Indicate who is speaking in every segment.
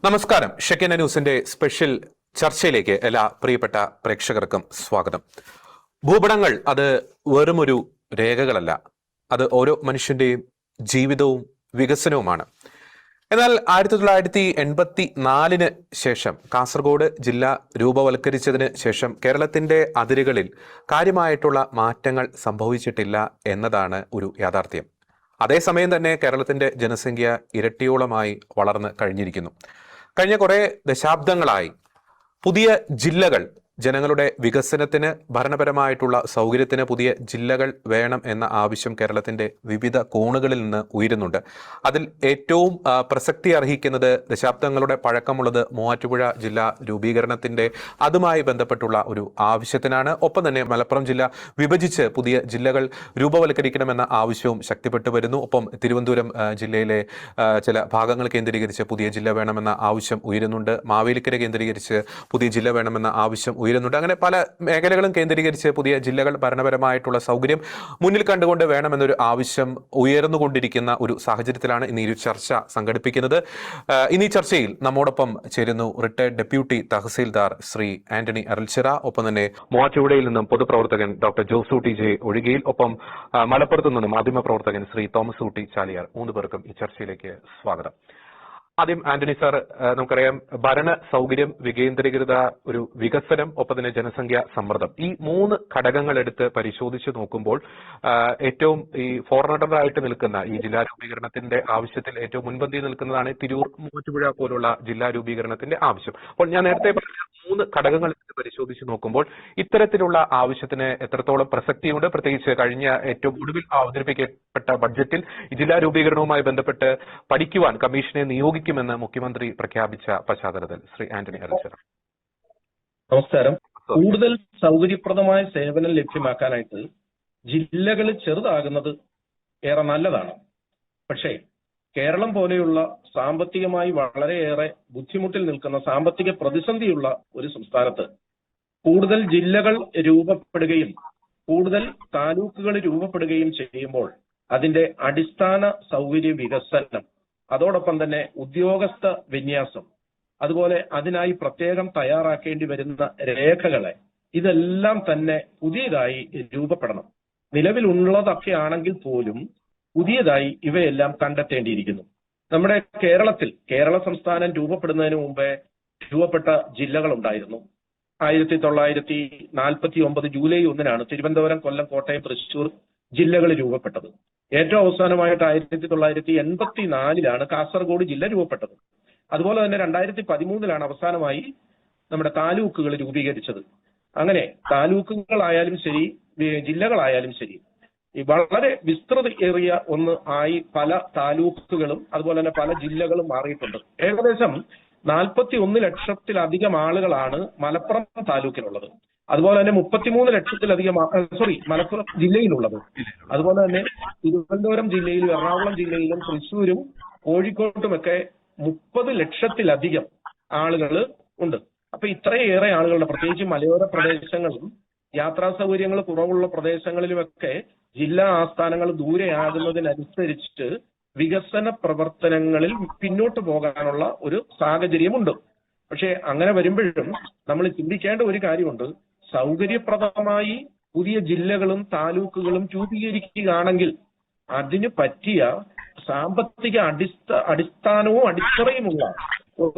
Speaker 1: നമസ്കാരം. ഷെക്കിന ന്യൂസിന്റെ സ്പെഷ്യൽ ചർച്ചയിലേക്ക് എല്ലാ പ്രിയപ്പെട്ട പ്രേക്ഷകർക്കും സ്വാഗതം. ഭൂപടങ്ങൾ അത് വെറുമൊരു രേഖകളല്ല, അത് ഓരോ മനുഷ്യന്റെയും ജീവിതവും വികസനവുമാണ്. എന്നാൽ 1984 ശേഷം കാസർഗോഡ് ജില്ല രൂപവൽക്കരിച്ചതിന് ശേഷം കേരളത്തിന്റെ അതിരുകളിൽ കാര്യമായിട്ടുള്ള മാറ്റങ്ങൾ സംഭവിച്ചിട്ടില്ല എന്നതാണ് ഒരു യാഥാർത്ഥ്യം. അതേസമയം തന്നെ കേരളത്തിന്റെ ജനസംഖ്യ ഇരട്ടിയോളമായി വളർന്നു കഴിഞ്ഞിരിക്കുന്നു. കഴിഞ്ഞ കുറെ ദശാബ്ദങ്ങളായി പുതിയ ജില്ലകൾ ജനങ്ങളുടെ വികസനത്തിന്, ഭരണപരമായിട്ടുള്ള സൗകര്യത്തിന് പുതിയ ജില്ലകൾ വേണം എന്ന ആവശ്യം കേരളത്തിന്റെ വിവിധ കോണുകളിൽ നിന്ന് ഉയരുന്നുണ്ട്. അതിൽ ഏറ്റവും പ്രസക്തി അർഹിക്കുന്നത് ദശാബ്ദങ്ങളുടെ പഴക്കമുള്ളത് മൂവാറ്റുപുഴ ജില്ലാ രൂപീകരണത്തിന്റെ അതുമായി ബന്ധപ്പെട്ടുള്ള ഒരു ആവശ്യത്തിനാണ്. ഒപ്പം തന്നെ മലപ്പുറം ജില്ല വിഭജിച്ച് പുതിയ ജില്ലകൾ രൂപവൽക്കരിക്കണമെന്ന ആവശ്യവും ശക്തിപ്പെട്ടു വരുന്നു. ഒപ്പം തിരുവനന്തപുരം ജില്ലയിലെ ചില ഭാഗങ്ങൾ കേന്ദ്രീകരിച്ച് പുതിയ ജില്ല വേണമെന്ന ആവശ്യം ഉയരുന്നുണ്ട്. മാവേലിക്കര കേന്ദ്രീകരിച്ച് പുതിയ ജില്ല വേണമെന്ന ആവശ്യം ഉയരുന്നുണ്ട്. അങ്ങനെ പല മേഖലകളും കേന്ദ്രീകരിച്ച് പുതിയ ജില്ലകൾ, ഭരണപരമായിട്ടുള്ള സൗകര്യം മുന്നിൽ കണ്ടുകൊണ്ട് വേണമെന്നൊരു ആവശ്യം ഉയർന്നുകൊണ്ടിരിക്കുന്ന ഒരു സാഹചര്യത്തിലാണ് ഇന്ന് ഈ ഒരു ചർച്ച സംഘടിപ്പിക്കുന്നത്. ഇന്ന് ഈ ചർച്ചയിൽ നമ്മോടൊപ്പം ചേരുന്നു റിട്ടയർഡ് ഡെപ്യൂട്ടി തഹസീൽദാർ ശ്രീ ആന്റണി അരൽച്ചിറ, ഒപ്പം തന്നെ മൂവാറ്റുപുഴയിൽ നിന്നും പൊതുപ്രവർത്തകൻ ഡോക്ടർ ജോസൂട്ടി ജെ ഒഴികയിൽ, ഒപ്പം മലപ്പുറത്തു നിന്നും മാധ്യമപ്രവർത്തകൻ ശ്രീ തോമസ് ഊട്ടി ചാലിയാർ. 3 പേർക്കും ഈ ചർച്ചയിലേക്ക് സ്വാഗതം. ആദ്യം ആന്റണി സാർ, നമുക്കറിയാം ഭരണ സൗകര്യം, വികേന്ദ്രീകൃത ഒരു വികസനം, ഒപ്പം തന്നെ ജനസംഖ്യാ സമ്മർദ്ദം, ഈ 3 ഘടകങ്ങൾ എടുത്ത് പരിശോധിച്ച് നോക്കുമ്പോൾ ഏറ്റവും ഈ ഫോർണറായിട്ട് നിൽക്കുന്ന ഈ ജില്ലാ രൂപീകരണത്തിന്റെ ആവശ്യത്തിൽ ഏറ്റവും മുൻപന്തിയിൽ നിൽക്കുന്നതാണ് തിരൂർ, മൂവാറ്റുപുഴ പോലുള്ള ജില്ലാ രൂപീകരണത്തിന്റെ ആവശ്യം. അപ്പോൾ ഞാൻ നേരത്തെ പറഞ്ഞ 3 ഘടകങ്ങൾ എടുത്ത് പരിശോധിച്ച് നോക്കുമ്പോൾ ഇത്തരത്തിലുള്ള ആവശ്യത്തിന് എത്രത്തോളം പ്രസക്തിയുണ്ട്? പ്രത്യേകിച്ച് കഴിഞ്ഞ ഏറ്റവും ഒടുവിൽ അവതരിപ്പിക്കപ്പെട്ട ബഡ്ജറ്റിൽ ഈ ജില്ലാ രൂപീകരണവുമായി ബന്ധപ്പെട്ട് പഠിക്കുവാൻ കമ്മീഷനെ നിയോഗിക്കുമെന്ന് മുഖ്യമന്ത്രി പ്രഖ്യാപിച്ച പശ്ചാത്തലത്തിൽ ശ്രീ ആന്റണി അരൽച്ചിറ.
Speaker 2: നമസ്കാരം. കൂടുതൽ സൗകര്യപ്രദമായ സേവനം ലഭ്യമാക്കാനായിട്ട് ജില്ലകൾ ചെറുതാകുന്നത് ഏറെ നല്ലതാണ്. പക്ഷേ കേരളം പോലെയുള്ള സാമ്പത്തികമായി വളരെയേറെ ബുദ്ധിമുട്ടിൽ നിൽക്കുന്ന, സാമ്പത്തിക പ്രതിസന്ധിയുള്ള ഒരു സംസ്ഥാനത്ത് കൂടുതൽ ജില്ലകൾ രൂപപ്പെടുകയും കൂടുതൽ താലൂക്കുകൾ രൂപപ്പെടുകയും ചെയ്യുമ്പോൾ അതിന്റെ അടിസ്ഥാന സൗകര്യ വികസനം, അതോടൊപ്പം തന്നെ ഉദ്യോഗസ്ഥ വിന്യാസം, അതുപോലെ അതിനായി പ്രത്യേകം തയ്യാറാക്കേണ്ടി വരുന്ന രേഖകളെ, ഇതെല്ലാം തന്നെ പുതിയതായി രൂപപ്പെടണം. നിലവിലുള്ളതൊക്കെ ആണെങ്കിൽ പോലും പുതിയതായി ഇവയെല്ലാം കണ്ടെത്തേണ്ടിയിരിക്കുന്നു. നമ്മുടെ കേരള സംസ്ഥാനം രൂപപ്പെടുന്നതിന് മുമ്പേ രൂപപ്പെട്ട ജില്ലകൾ ഉണ്ടായിരുന്നു. 1949 ജൂലൈ 1 തിരുവനന്തപുരം, കൊല്ലം, കോട്ടയം, തൃശൂർ ജില്ലകൾ രൂപപ്പെട്ടത്. ഏറ്റവും അവസാനമായിട്ട് 1984 കാസർഗോഡ് ജില്ല രൂപപ്പെട്ടത്. അതുപോലെ തന്നെ 2013 അവസാനമായി നമ്മുടെ താലൂക്കുകൾ രൂപീകരിച്ചത്. അങ്ങനെ താലൂക്കുകളായാലും ശരി, ജില്ലകളായാലും ശരി, വളരെ വിസ്തൃതിയേറിയ ആയി പല താലൂക്കുകളും അതുപോലെ തന്നെ പല ജില്ലകളും മാറിയിട്ടുണ്ട്. ഏകദേശം 41 ലക്ഷത്തിലധികം ആളുകളാണ് മലപ്പുറം താലൂക്കിലുള്ളത്. അതുപോലെ തന്നെ 33 ലക്ഷത്തിലധികം മലപ്പുറം ജില്ലയിലുള്ളത്. അതുപോലെ തന്നെ തിരുവനന്തപുരം ജില്ലയിലും എറണാകുളം ജില്ലയിലും തൃശ്ശൂരും കോഴിക്കോട്ടുമൊക്കെ 30 ലക്ഷത്തിലധികം ആളുകൾ ഉണ്ട്. അപ്പൊ ഇത്രയേറെ ആളുകളുടെ, പ്രത്യേകിച്ച് മലയോര പ്രദേശങ്ങളും യാത്രാ സൗകര്യങ്ങൾ കുറവുള്ള പ്രദേശങ്ങളിലുമൊക്കെ ജില്ലാ ആസ്ഥാനങ്ങൾ ദൂരെയാകുന്നതിനനുസരിച്ച് വികസന പ്രവർത്തനങ്ങളിൽ പിന്നോട്ട് പോകാനുള്ള ഒരു സാഹചര്യമുണ്ട്. പക്ഷെ അങ്ങനെ വരുമ്പോഴും നമ്മൾ ചിന്തിക്കേണ്ട ഒരു കാര്യമുണ്ട്. സൗകര്യപ്രദമായി പുതിയ ജില്ലകളും താലൂക്കുകളും രൂപീകരിക്കുകയാണെങ്കിൽ അതിന് പറ്റിയ സാമ്പത്തിക അടിസ്ഥാനവും അടിത്തറയുമുള്ള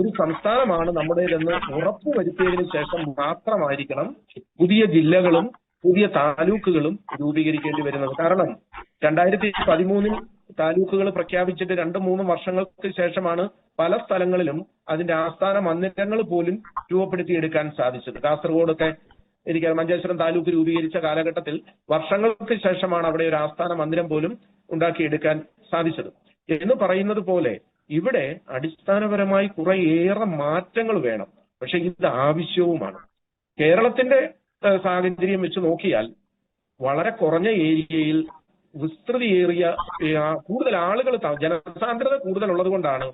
Speaker 2: ഒരു സംസ്ഥാനമാണ് നമ്മുടേതെന്ന് ഉറപ്പുവരുത്തിയതിനു ശേഷം മാത്രമായിരിക്കണം പുതിയ ജില്ലകളും പുതിയ താലൂക്കുകളും രൂപീകരിക്കേണ്ടി വരുന്നത്. കാരണം 2013 താലൂക്കുകൾ പ്രഖ്യാപിച്ചിട്ട് 2-3 വർഷങ്ങൾക്ക് ശേഷമാണ് പല സ്ഥലങ്ങളിലും അതിന്റെ ആസ്ഥാന മന്ദിരങ്ങൾ പോലും രൂപപ്പെടുത്തിയെടുക്കാൻ സാധിച്ചത്. കാസർഗോഡൊക്കെ എനിക്കറിയാം, മഞ്ചേശ്വരം താലൂക്ക് രൂപീകരിച്ച കാലഘട്ടത്തിൽ വർഷങ്ങൾക്ക് ശേഷമാണ് അവിടെ ഒരു ആസ്ഥാന മന്ദിരം പോലും ഉണ്ടാക്കിയെടുക്കാൻ സാധിച്ചത്. എന്ന് പറയുന്നത് പോലെ ഇവിടെ അടിസ്ഥാനപരമായി കുറേയേറെ മാറ്റങ്ങൾ വേണം. പക്ഷെ ഇത് ആവശ്യവുമാണ്. കേരളത്തിന്റെ സാഹചര്യം വെച്ച് നോക്കിയാൽ വളരെ കുറഞ്ഞ ഏരിയയിൽ വിസ്തൃതിയേറിയ കൂടുതൽ ആളുകൾ, ജനസാന്ദ്രത കൂടുതലുള്ളത് കൊണ്ടാണ്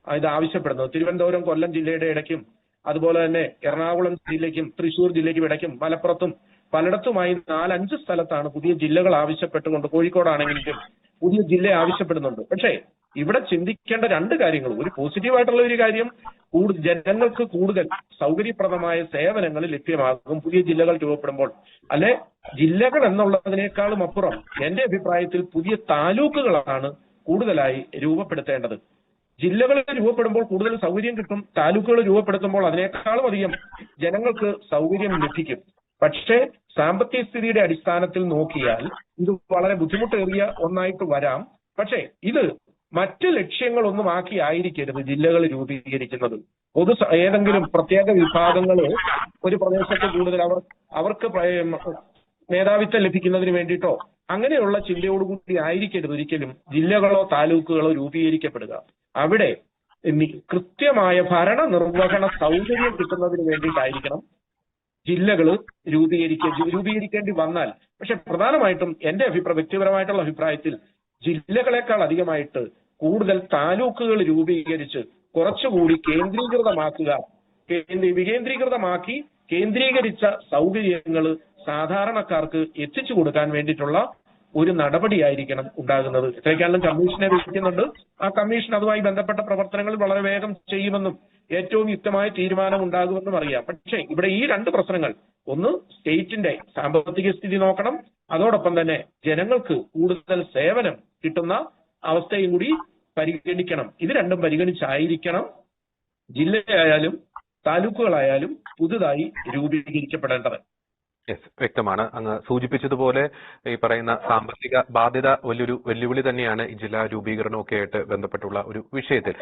Speaker 2: ഇത് ആവശ്യപ്പെടുന്നത്. തിരുവനന്തപുരം, കൊല്ലം ജില്ലയുടെ ഇടയ്ക്കും അതുപോലെ തന്നെ എറണാകുളം ജില്ലയ്ക്കും തൃശ്ശൂർ ജില്ലയ്ക്കും ഇടയ്ക്കും മലപ്പുറത്തും പലയിടത്തുമായി 4-5 സ്ഥലത്താണ് പുതിയ ജില്ലകൾ ആവശ്യപ്പെട്ടുകൊണ്ട്, കോഴിക്കോടാണെങ്കിലും പുതിയ ജില്ല ആവശ്യപ്പെടുന്നുണ്ട്. പക്ഷേ ഇവിടെ ചിന്തിക്കേണ്ട 2 കാര്യങ്ങൾ. ഒരു പോസിറ്റീവായിട്ടുള്ള ഒരു കാര്യം, ജനങ്ങൾക്ക് കൂടുതൽ സൗകര്യപ്രദമായ സേവനങ്ങൾ ലഭ്യമാകും പുതിയ ജില്ലകൾ രൂപപ്പെടുമ്പോൾ. അല്ലെ, ജില്ലകൾ എന്നുള്ളതിനേക്കാളും അപ്പുറം എന്റെ അഭിപ്രായത്തിൽ പുതിയ താലൂക്കുകളാണ് കൂടുതലായി രൂപപ്പെടുത്തേണ്ടത്. ജില്ലകൾ രൂപപ്പെടുമ്പോൾ കൂടുതൽ സൗകര്യം കിട്ടും, താലൂക്കുകൾ രൂപപ്പെടുത്തുമ്പോൾ അതിനേക്കാളും അധികം ജനങ്ങൾക്ക് സൗകര്യം ലഭിക്കും. പക്ഷേ സാമ്പത്തിക സ്ഥിതിയുടെ അടിസ്ഥാനത്തിൽ നോക്കിയാൽ ഇത് വളരെ ബുദ്ധിമുട്ടേറിയ ഒന്നായിട്ട് വരാം. പക്ഷേ ഇത് മറ്റ് ലക്ഷ്യങ്ങളൊന്നും ആയിരിക്കരുത് ജില്ലകൾ രൂപീകരിക്കുന്നത്. ഏതെങ്കിലും പ്രത്യേക വിഭാഗങ്ങൾ ഒരു പ്രദേശത്ത് കൂടുതൽ അവർക്ക് മേധാവിത്വം ലഭിക്കുന്നതിന് വേണ്ടിയിട്ടോ അങ്ങനെയുള്ള ചിന്തയോടുകൂടി ആയിരിക്കരുത് ഒരിക്കലും ജില്ലകളോ താലൂക്കുകളോ രൂപീകരിക്കപ്പെടുക. അവിടെ കൃത്യമായ ഭരണ നിർവഹണ സൗകര്യം കിട്ടുന്നതിന് വേണ്ടിയിട്ടായിരിക്കണം ജില്ലകൾ രൂപീകരിക്കേണ്ടി വന്നാൽ. പക്ഷെ പ്രധാനമായിട്ടും എന്റെ വ്യക്തിപരമായിട്ടുള്ള അഭിപ്രായത്തിൽ ജില്ലകളെക്കാൾ അധികമായിട്ട് കൂടുതൽ താലൂക്കുകൾ രൂപീകരിച്ച് കുറച്ചുകൂടി വികേന്ദ്രീകൃതമാക്കി കേന്ദ്രീകരിച്ച സൗകര്യങ്ങൾ സാധാരണക്കാർക്ക് എത്തിച്ചു കൊടുക്കാൻ വേണ്ടിയിട്ടുള്ള ഒരു നടപടിയായിരിക്കണം ഉണ്ടാകുന്നത്. ഇത്രയൊക്കെയാണെങ്കിലും കമ്മീഷനെ വിളിക്കുന്നുണ്ട്. ആ കമ്മീഷൻ അതുമായി ബന്ധപ്പെട്ട പ്രവർത്തനങ്ങൾ വളരെ വേഗം ചെയ്യുമെന്നും ഏറ്റവും യുക്തമായ തീരുമാനം ഉണ്ടാകുമെന്നും അറിയാം. പക്ഷേ ഇവിടെ ഈ രണ്ട് പ്രശ്നങ്ങൾ, ഒന്ന് സ്റ്റേറ്റിന്റെ സാമ്പത്തിക സ്ഥിതി നോക്കണം, അതോടൊപ്പം തന്നെ ജനങ്ങൾക്ക് കൂടുതൽ സേവനം കിട്ടുന്ന അവസ്ഥയും കൂടി പരിഗണിക്കണം. ഇത് രണ്ടും പരിഗണിച്ചായിരിക്കണം ജില്ലയായാലും താലൂക്കുകളായാലും പുതുതായി രൂപീകരിക്കപ്പെടേണ്ടത്.
Speaker 1: വ്യക്തമാണ്. അങ്ങ് സൂചിപ്പിച്ചതുപോലെ ഈ പറയുന്ന സാമ്പത്തിക ബാധ്യത വലിയൊരു വെല്ലുവിളി തന്നെയാണ് ഈ ജില്ലാ രൂപീകരണമൊക്കെ ആയിട്ട് ബന്ധപ്പെട്ടുള്ള ഒരു വിഷയത്തിൽ.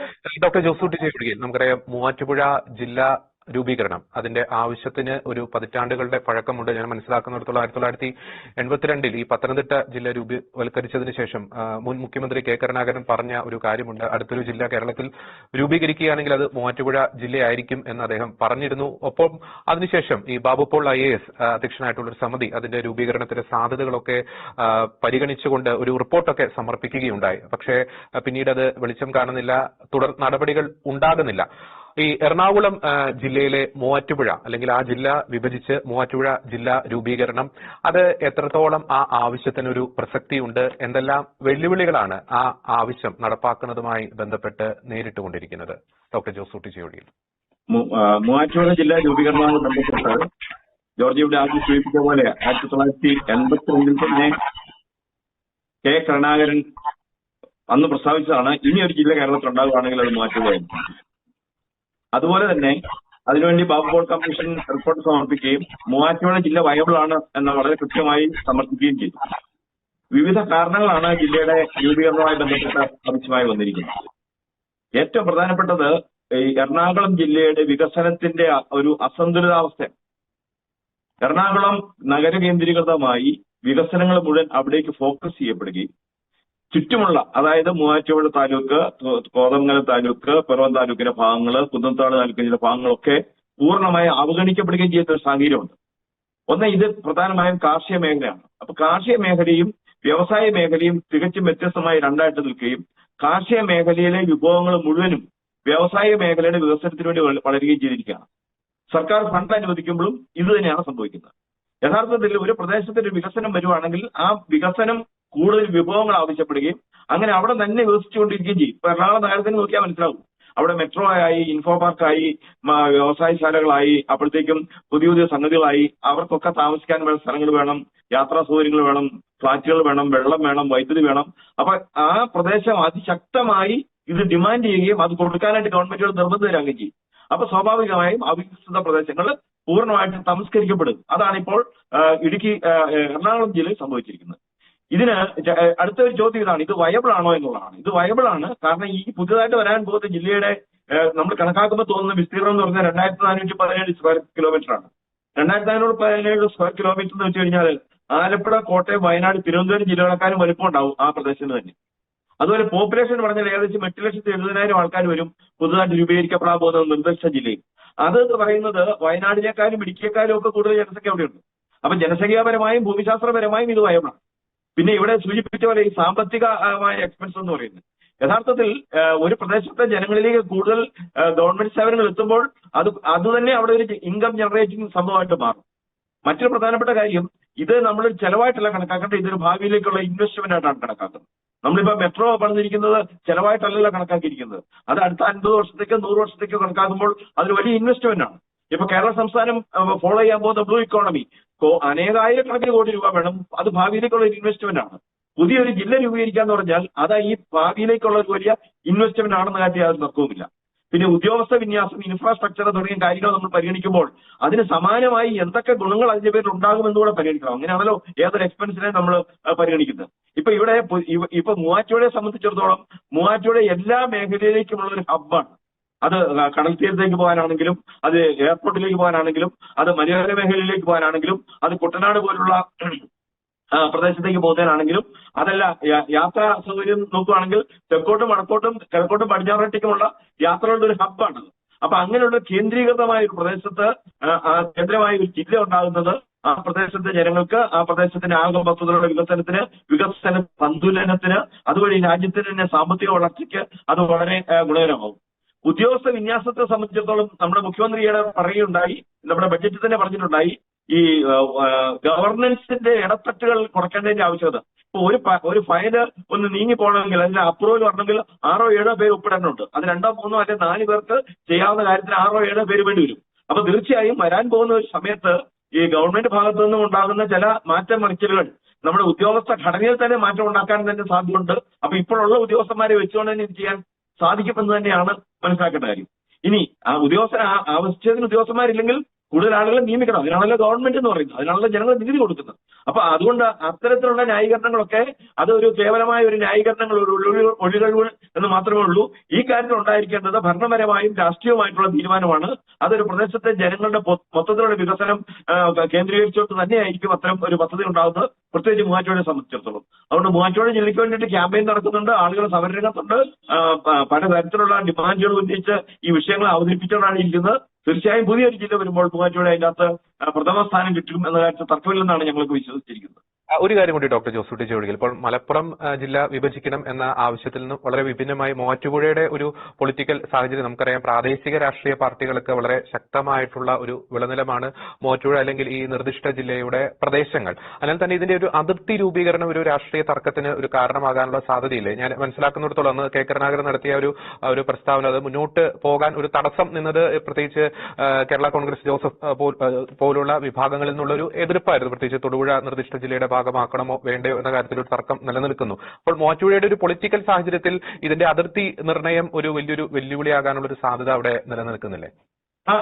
Speaker 1: ഡോക്ടർ ജോസൂട്ടി ചെയ്യുകയും നമുക്കറിയാം, മൂവാറ്റുപുഴ ജില്ലാ രൂപീകരണം അതിന്റെ ആവശ്യത്തിന് ഒരു പതിറ്റാണ്ടുകളുടെ പഴക്കമുണ്ട്. ഞാൻ മനസ്സിലാക്കുന്നിടത്തോളം 1982 ഈ പത്തനംതിട്ട ജില്ല രൂപവൽക്കരിച്ചതിന് ശേഷം മുൻ മുഖ്യമന്ത്രി കെ കരുണാകരൻ പറഞ്ഞ ഒരു കാര്യമുണ്ട്, അടുത്തൊരു ജില്ല കേരളത്തിൽ രൂപീകരിക്കുകയാണെങ്കിൽ അത് മൂവാറ്റുപുഴ ജില്ലയായിരിക്കും എന്ന് അദ്ദേഹം പറഞ്ഞിരുന്നു. ഒപ്പം അതിനുശേഷം ഈ ബാബു പോൾ IAS അധ്യക്ഷനായിട്ടുള്ള ഒരു സമിതി അതിന്റെ രൂപീകരണത്തിന്റെ സാധ്യതകളൊക്കെ പരിഗണിച്ചുകൊണ്ട് ഒരു റിപ്പോർട്ടൊക്കെ സമർപ്പിക്കുകയുണ്ടായി. പക്ഷേ പിന്നീട് അത് വെളിച്ചം കാണുന്നില്ല, തുടർ നടപടികൾ ഉണ്ടാകുന്നില്ല. ഈ എറണാകുളം ജില്ലയിലെ മൂവാറ്റുപുഴ അല്ലെങ്കിൽ ആ ജില്ല വിഭജിച്ച് മൂവാറ്റുപുഴ ജില്ലാ രൂപീകരണം അത് എത്രത്തോളം ആ ആവശ്യത്തിനൊരു പ്രസക്തിയുണ്ട്, എന്തെല്ലാം വെല്ലുവിളികളാണ് ആ ആവശ്യം നടപ്പാക്കുന്നതുമായി ബന്ധപ്പെട്ട് നേരിട്ടുകൊണ്ടിരിക്കുന്നത്? ഡോക്ടർ ജോസൂട്ടി ചെയ്യൊടിയിൽ.
Speaker 3: മൂവാറ്റുപുഴ ജില്ലാ രൂപീകരണവുമായി ബന്ധപ്പെട്ട് ജോർജ് ഇവിടെ ആദ്യം സൂചിപ്പിച്ച പോലെ 1982 തന്നെ കെ കരുണാകരൻ അന്ന് പ്രസ്താവിച്ചതാണ്, ഇനി ഒരു ജില്ല കേരളത്തിൽ ഉണ്ടാകുകയാണെങ്കിൽ അത് മൂവാറ്റുപുഴയായിരിക്കും. അതുപോലെ തന്നെ അതിനുവേണ്ടി ബാബു പോൾ കമ്മീഷൻ റിപ്പോർട്ട് സമർപ്പിക്കുകയും മൂവാറ്റുപുഴ ജില്ല വയബിൾ ആണ് എന്ന് വളരെ കൃത്യമായി സമർപ്പിക്കുകയും ചെയ്തു. വിവിധ കാരണങ്ങളാണ് ജില്ലയുടെ രൂപീകരണവുമായി ബന്ധപ്പെട്ട ആവശ്യമായി വന്നിരിക്കുന്നത്. ഏറ്റവും പ്രധാനപ്പെട്ടത് ഈ എറണാകുളം ജില്ലയുടെ വികസനത്തിന്റെ ഒരു അസന്തുലിതാവസ്ഥ. എറണാകുളം നഗര കേന്ദ്രീകൃതമായി വികസനങ്ങൾ മുഴുവൻ അവിടേക്ക് ഫോക്കസ് ചെയ്യപ്പെടുകയും ചുറ്റുമുള്ള, അതായത് മൂവാറ്റുപുഴ താലൂക്ക്, കോതമംഗലം താലൂക്ക്, പിറവം താലൂക്കിന്റെ ഭാഗങ്ങൾ, കുന്നത്താട് താലൂക്കിന്റെ ഭാഗങ്ങളൊക്കെ പൂർണ്ണമായി അവഗണിക്കപ്പെടുകയും ചെയ്യുന്ന ഒരു സാഹചര്യമുണ്ട്. ഒന്ന്, ഇത് പ്രധാനമായും കാർഷിക മേഖലയാണ്. അപ്പൊ കാർഷിക മേഖലയും വ്യവസായ മേഖലയും തികച്ചും വ്യത്യസ്തമായി രണ്ടായിട്ട് നിൽക്കുകയും കാർഷിക മേഖലയിലെ വിഭവങ്ങൾ മുഴുവനും വ്യവസായ മേഖലയുടെ വികസനത്തിന് വേണ്ടി വളരുകയും ചെയ്തിരിക്കുകയാണ്. സർക്കാർ ഫണ്ട് അനുവദിക്കുമ്പോഴും ഇത് തന്നെയാണ് സംഭവിക്കുന്നത്. യഥാർത്ഥത്തിൽ ഒരു പ്രദേശത്തിന്റെ വികസനം വരുവാണെങ്കിൽ ആ വികസനം കൂടുതൽ വിഭവങ്ങൾ ആവശ്യപ്പെടുകയും അങ്ങനെ അവിടെ തന്നെ വികസിച്ചുകൊണ്ടിരിക്കുകയും ചെയ്യും. ഇപ്പൊ എറണാകുളം നഗരത്തിന് നോക്കിയാൽ മനസ്സിലാവും, അവിടെ മെട്രോ ആയി, ഇൻഫോ പാർക്കായി, വ്യവസായശാലകളായി, അപ്പോഴത്തേക്കും പുതിയ പുതിയ സംഗതികളായി. അവർക്കൊക്കെ താമസിക്കാൻ വേണ്ട സ്ഥലങ്ങൾ വേണം, യാത്രാ സൗകര്യങ്ങൾ വേണം, ഫ്ളാറ്റുകൾ വേണം, വെള്ളം വേണം, വൈദ്യുതി വേണം. അപ്പൊ ആ പ്രദേശം അതിശക്തമായി ഇത് ഡിമാൻഡ് ചെയ്യുകയും അത് കൊടുക്കാനായിട്ട് ഗവൺമെന്റുകൾ നിർബന്ധിതരാകുകയും ചെയ്യും. അപ്പൊ സ്വാഭാവികമായും അവികസിത പ്രദേശങ്ങൾ പൂർണ്ണമായിട്ടും സംസ്കരിക്കപ്പെടും. അതാണിപ്പോൾ എറണാകുളം ജില്ലയിൽ സംഭവിച്ചിരിക്കുന്നത്. ഇതിന് അടുത്തൊരു ചോദ്യം ഇതാണ്, ഇത് വയബിൾ ആണോ എന്നുള്ളതാണ്. ഇത് വയബിൾ ആണ്. കാരണം ഈ പുതിയതായിട്ട് വരാൻ പോകുന്ന ജില്ലയുടെ നമ്മൾ കണക്കാക്കുമ്പോൾ തോന്നുന്ന വിസ്തീർണം എന്ന് പറഞ്ഞാൽ 2417 സ്ക്വയർ കിലോമീറ്റർ ആണ്. 2417 സ്ക്വയർ കിലോമീറ്റർ എന്ന് വെച്ച് കഴിഞ്ഞാൽ ആലപ്പുഴ, കോട്ടയം, വയനാട്, തിരുവനന്തപുരം ജില്ലകളെക്കാളും വലിപ്പം ഉണ്ടാവും ആ പ്രദേശത്തിന് തന്നെ. അതുപോലെ പോപ്പുലേഷൻ പറഞ്ഞാൽ ഏകദേശം 8,70,000 ആൾക്കാർ വരും പുതുതായിട്ട് രൂപീകരിക്കപ്പെടാൻ പോകുന്ന നിർദ്ദിഷ്ട ജില്ലയിൽ. അത് പറയുന്നത് വയനാടിനേക്കാളും ഇടുക്കിയേക്കാളും ഒക്കെ കൂടുതൽ ജനസംഖ്യ അവിടെയുണ്ട്. അപ്പൊ ജനസംഖ്യാപരമായും ഭൂമിശാസ്ത്രപരമായും ഇത് വയബിളാണ്. പിന്നെ ഇവിടെ സൂചിപ്പിച്ച പോലെ ഈ സാമ്പത്തികമായ എക്സ്പെൻസ് എന്ന് പറയുന്നത് യഥാർത്ഥത്തിൽ ഒരു പ്രദേശത്തെ ജനങ്ങളിലേക്ക് കൂടുതൽ ഗവൺമെന്റ് സേവനങ്ങൾ എത്തുമ്പോൾ അത് തന്നെ അവിടെ ഒരു ഇൻകം ജനറേറ്റിംഗ് സംഭവമായിട്ട് മാറും. മറ്റൊരു പ്രധാനപ്പെട്ട കാര്യം, ഇത് നമ്മൾ ചെലവായിട്ടല്ല കണക്കാക്കേണ്ടത്, ഇതൊരു ഭാവിയിലേക്കുള്ള ഇൻവെസ്റ്റ്മെന്റ് ആയിട്ടാണ് കണക്കാക്കുന്നത്. നമ്മളിപ്പോ മെട്രോ പണിതിരിക്കുന്നത് ചെലവായിട്ടല്ലല്ലോ കണക്കാക്കിയിരിക്കുന്നത്. അത് അടുത്ത 50 വർഷത്തേക്കോ 100 വർഷത്തേക്കോ കണക്കാക്കുമ്പോൾ അതൊരു വലിയ ഇൻവെസ്റ്റ്മെന്റ് ആണ്. ഇപ്പൊ കേരള സംസ്ഥാനം ഫോളോ ചെയ്യാൻ പോകുന്ന ബ്ലൂ ഇക്കോണമി അനേകായിരക്കണക്കിന് കോടി രൂപ വേണം. അത് ഭാവിയിലേക്കുള്ള ഒരു ഇൻവെസ്റ്റ്മെന്റ് ആണ്. പുതിയൊരു ജില്ല രൂപീകരിക്കാന്ന് പറഞ്ഞാൽ അത് ഈ ഭാവിയിലേക്കുള്ള ഒരു വലിയ ഇൻവെസ്റ്റ്മെന്റ് ആണെന്ന കാര്യത്തിൽ യാതൊരു തർക്കവുമില്ല. പിന്നെ ഉദ്യോഗസ്ഥ വിന്യാസം, ഇൻഫ്രാസ്ട്രക്ചർ തുടങ്ങിയ കാര്യങ്ങൾ നമ്മൾ പരിഗണിക്കുമ്പോൾ അതിന് സമാനമായി എന്തൊക്കെ ഗുണങ്ങൾ അതിന്റെ പേരിൽ ഉണ്ടാകുമെന്നുകൂടെ പരിഗണിക്കണം. അങ്ങനെയാണല്ലോ ഏതൊരു എക്സ്പെൻസിനെ നമ്മൾ പരിഗണിക്കുന്നത്. ഇപ്പൊ മൂവാറ്റുപുഴയെ സംബന്ധിച്ചിടത്തോളം മൂവാറ്റുപുഴ എല്ലാ മേഖലയിലേക്കുമുള്ള ഒരു ഹബ്ബാണ്. അത് കടൽ തീരത്തേക്ക് പോകാനാണെങ്കിലും, അത് എയർപോർട്ടിലേക്ക് പോകാനാണെങ്കിലും, അത് മലയോര മേഖലയിലേക്ക് പോകാനാണെങ്കിലും, അത് കുട്ടനാട് പോലുള്ള പ്രദേശത്തേക്ക് പോകുന്നതിനാണെങ്കിലും, അതല്ല യാത്രാ സൗകര്യം നോക്കുകയാണെങ്കിൽ തെക്കോട്ടും വടക്കോട്ടും കിഴക്കോട്ടും പടിഞ്ഞാറോട്ടേക്കുമുള്ള യാത്രകളുടെ ഒരു ഹബ്ബാണത്. അപ്പൊ അങ്ങനെയുള്ള കേന്ദ്രീകൃതമായ ഒരു പ്രദേശത്ത് കേന്ദ്രമായ ഒരു ജില്ല ഉണ്ടാകുന്നത് ആ പ്രദേശത്തെ ജനങ്ങൾക്ക്, ആ പ്രദേശത്തിന്റെ ആകെ മൊത്തത്തിലുള്ള വികസന സന്തുലനത്തിന്, അതുവഴി രാജ്യത്തിന്റെ തന്നെ സാമ്പത്തിക വളർച്ചയ്ക്ക് അത് വളരെ ഗുണകരമാകും. ഉദ്യോഗസ്ഥ വിന്യാസത്തെ സംബന്ധിച്ചിടത്തോളം നമ്മുടെ മുഖ്യമന്ത്രിയുടെ പറയുകയുണ്ടായി, നമ്മുടെ ബഡ്ജറ്റിൽ തന്നെ പറഞ്ഞിട്ടുണ്ടായി, ഈ ഗവർണൻസിന്റെ ഇടത്തട്ടുകൾ കുറയ്ക്കേണ്ടതിന്റെ ആവശ്യകത. ഇപ്പൊ ഒരു ഫയല് ഒന്ന് നീങ്ങി പോകണമെങ്കിൽ അതിന്റെ അപ്രൂവൽ വരണമെങ്കിൽ 6 or 7 പേര് ഒപ്പിടാനുണ്ട്. അത് 2 or 3 or 4 പേർക്ക് ചെയ്യാവുന്ന കാര്യത്തിന് 6 or 7 പേര് വേണ്ടി വരും. അപ്പൊ തീർച്ചയായും വരാൻ പോകുന്ന ഒരു സമയത്ത് ഈ ഗവൺമെന്റ് ഭാഗത്തു നിന്നും ഉണ്ടാകുന്ന ചില മാറ്റമറിച്ചിലുകൾ നമ്മുടെ ഉദ്യോഗസ്ഥ ഘടനയിൽ തന്നെ മാറ്റം ഉണ്ടാക്കാൻ തന്നെ സാധ്യതയുണ്ട്. അപ്പൊ ഇപ്പോഴുള്ള ഉദ്യോഗസ്ഥന്മാരെ വെച്ചുകൊണ്ട് തന്നെ ഇത് ചെയ്യാൻ സാധിക്കുമെന്ന് തന്നെയാണ് മനസ്സിലാക്കേണ്ട കാര്യം. ഇനി ആ ആവശ്യത്തിന് ഉദ്യോഗസ്ഥന്മാരില്ലെങ്കിൽ കൂടുതൽ ആളുകളെ നിയമിക്കണം. അതിനാണല്ലോ ഗവൺമെന്റ് എന്ന് പറയുന്നത്, അതിനാണല്ലോ ജനങ്ങൾ നികുതി കൊടുക്കുന്നത്. അപ്പൊ അതുകൊണ്ട് അത്തരത്തിലുള്ള ന്യായീകരണങ്ങളൊക്കെ അതൊരു കേവലമായ ഒരു ന്യായീകരണങ്ങൾ, ഒരു ഒഴികഴിവ് എന്ന് മാത്രമേ ഉള്ളൂ. ഈ കാര്യത്തിൽ ഉണ്ടായിരിക്കേണ്ടത് ഭരണപരമായും രാഷ്ട്രീയവുമായിട്ടുള്ള തീരുമാനമാണ്. അതൊരു പ്രദേശത്തെ ജനങ്ങളുടെ മൊത്തത്തിലുള്ള വികസനം കേന്ദ്രീകരിച്ചുകൊണ്ട് തന്നെയായിരിക്കും അത്തരം ഒരു പദ്ധതി ഉണ്ടാകുന്നത്, പ്രത്യേകിച്ച് മൂവാറ്റുപുഴയെ സംബന്ധിച്ചിടത്തോളം. അതുകൊണ്ട് മൂവാറ്റുപുഴ ജില്ലയ്ക്ക് വേണ്ടിയിട്ട് ക്യാമ്പയിൻ നടക്കുന്നുണ്ട്, ആളുകൾ സമരരംഗത്തുണ്ട്, പലതരത്തിലുള്ള ഡിമാൻഡുകൾ ഉന്നയിച്ച് ഈ വിഷയങ്ങൾ അവതരിപ്പിച്ചുകൊണ്ടാണ് ഇരിക്കുന്നത്. തീർച്ചയായും പുതിയൊരു ജില്ല വരുമ്പോൾ മൂവാറ്റുപുഴ അതിനകത്ത് പ്രഥമ സ്ഥാനം കിട്ടും എന്ന കാര്യത്തിൽ തർക്കമില്ലെന്നാണ് ഞങ്ങൾക്ക് വിശ്വസിച്ചിരിക്കുന്നത്.
Speaker 1: ഒരു കാര്യം കൂടി ഡോക്ടർ ജോസൂട്ടി ചോദിക്കൽ, ഇപ്പോൾ മലപ്പുറം ജില്ല വിഭജിക്കണം എന്ന ആവശ്യത്തിൽ നിന്നും വളരെ വിഭിന്നമായി മൂവാറ്റുപുഴയുടെ ഒരു പൊളിറ്റിക്കൽ സാഹചര്യം നമുക്കറിയാം. പ്രാദേശിക രാഷ്ട്രീയ പാർട്ടികൾക്ക് വളരെ ശക്തമായിട്ടുള്ള ഒരു വിളനിലമാണ് മൂവാറ്റുപുഴ അല്ലെങ്കിൽ ഈ നിർദ്ദിഷ്ട ജില്ലയുടെ പ്രദേശങ്ങൾ. അതിനാൽ തന്നെ ഇതിന്റെ ഒരു അതിർത്തി രൂപീകരണം ഒരു രാഷ്ട്രീയ തർക്കത്തിന് ഒരു കാരണമാകാനുള്ള സാധ്യതയില്ലേ? ഞാൻ മനസ്സിലാക്കുന്നിടത്തോളം അന്ന് കെ കരുണാകരൻ നടത്തിയ ഒരു പ്രസ്താവന, അത് മുന്നോട്ട് പോകാൻ ഒരു തടസ്സം നിന്നത് പ്രത്യേകിച്ച് കേരള കോൺഗ്രസ് ജോസഫ് പോലുള്ള വിഭാഗങ്ങളിൽ നിന്നുള്ള ഒരു എതിർപ്പായിരുന്നു. പ്രത്യേകിച്ച് തൊടുപുഴ നിർദ്ദിഷ്ട ജില്ലയുടെ ഭാഗമാക്കണമോ വേണ്ടയോ എന്ന കാര്യത്തിൽ ഒരു തർക്കം നിലനിൽക്കുന്നു. അപ്പോൾ മൂവാറ്റുപുഴയുടെ ഒരു പൊളിറ്റിക്കൽ സാഹചര്യത്തിൽ ഇതിന്റെ അതിർത്തി നിർണയം ഒരു വലിയൊരു വെല്ലുവിളിയാകാനുള്ള ഒരു സാധ്യത അവിടെ നിലനിൽക്കുന്നില്ലേ?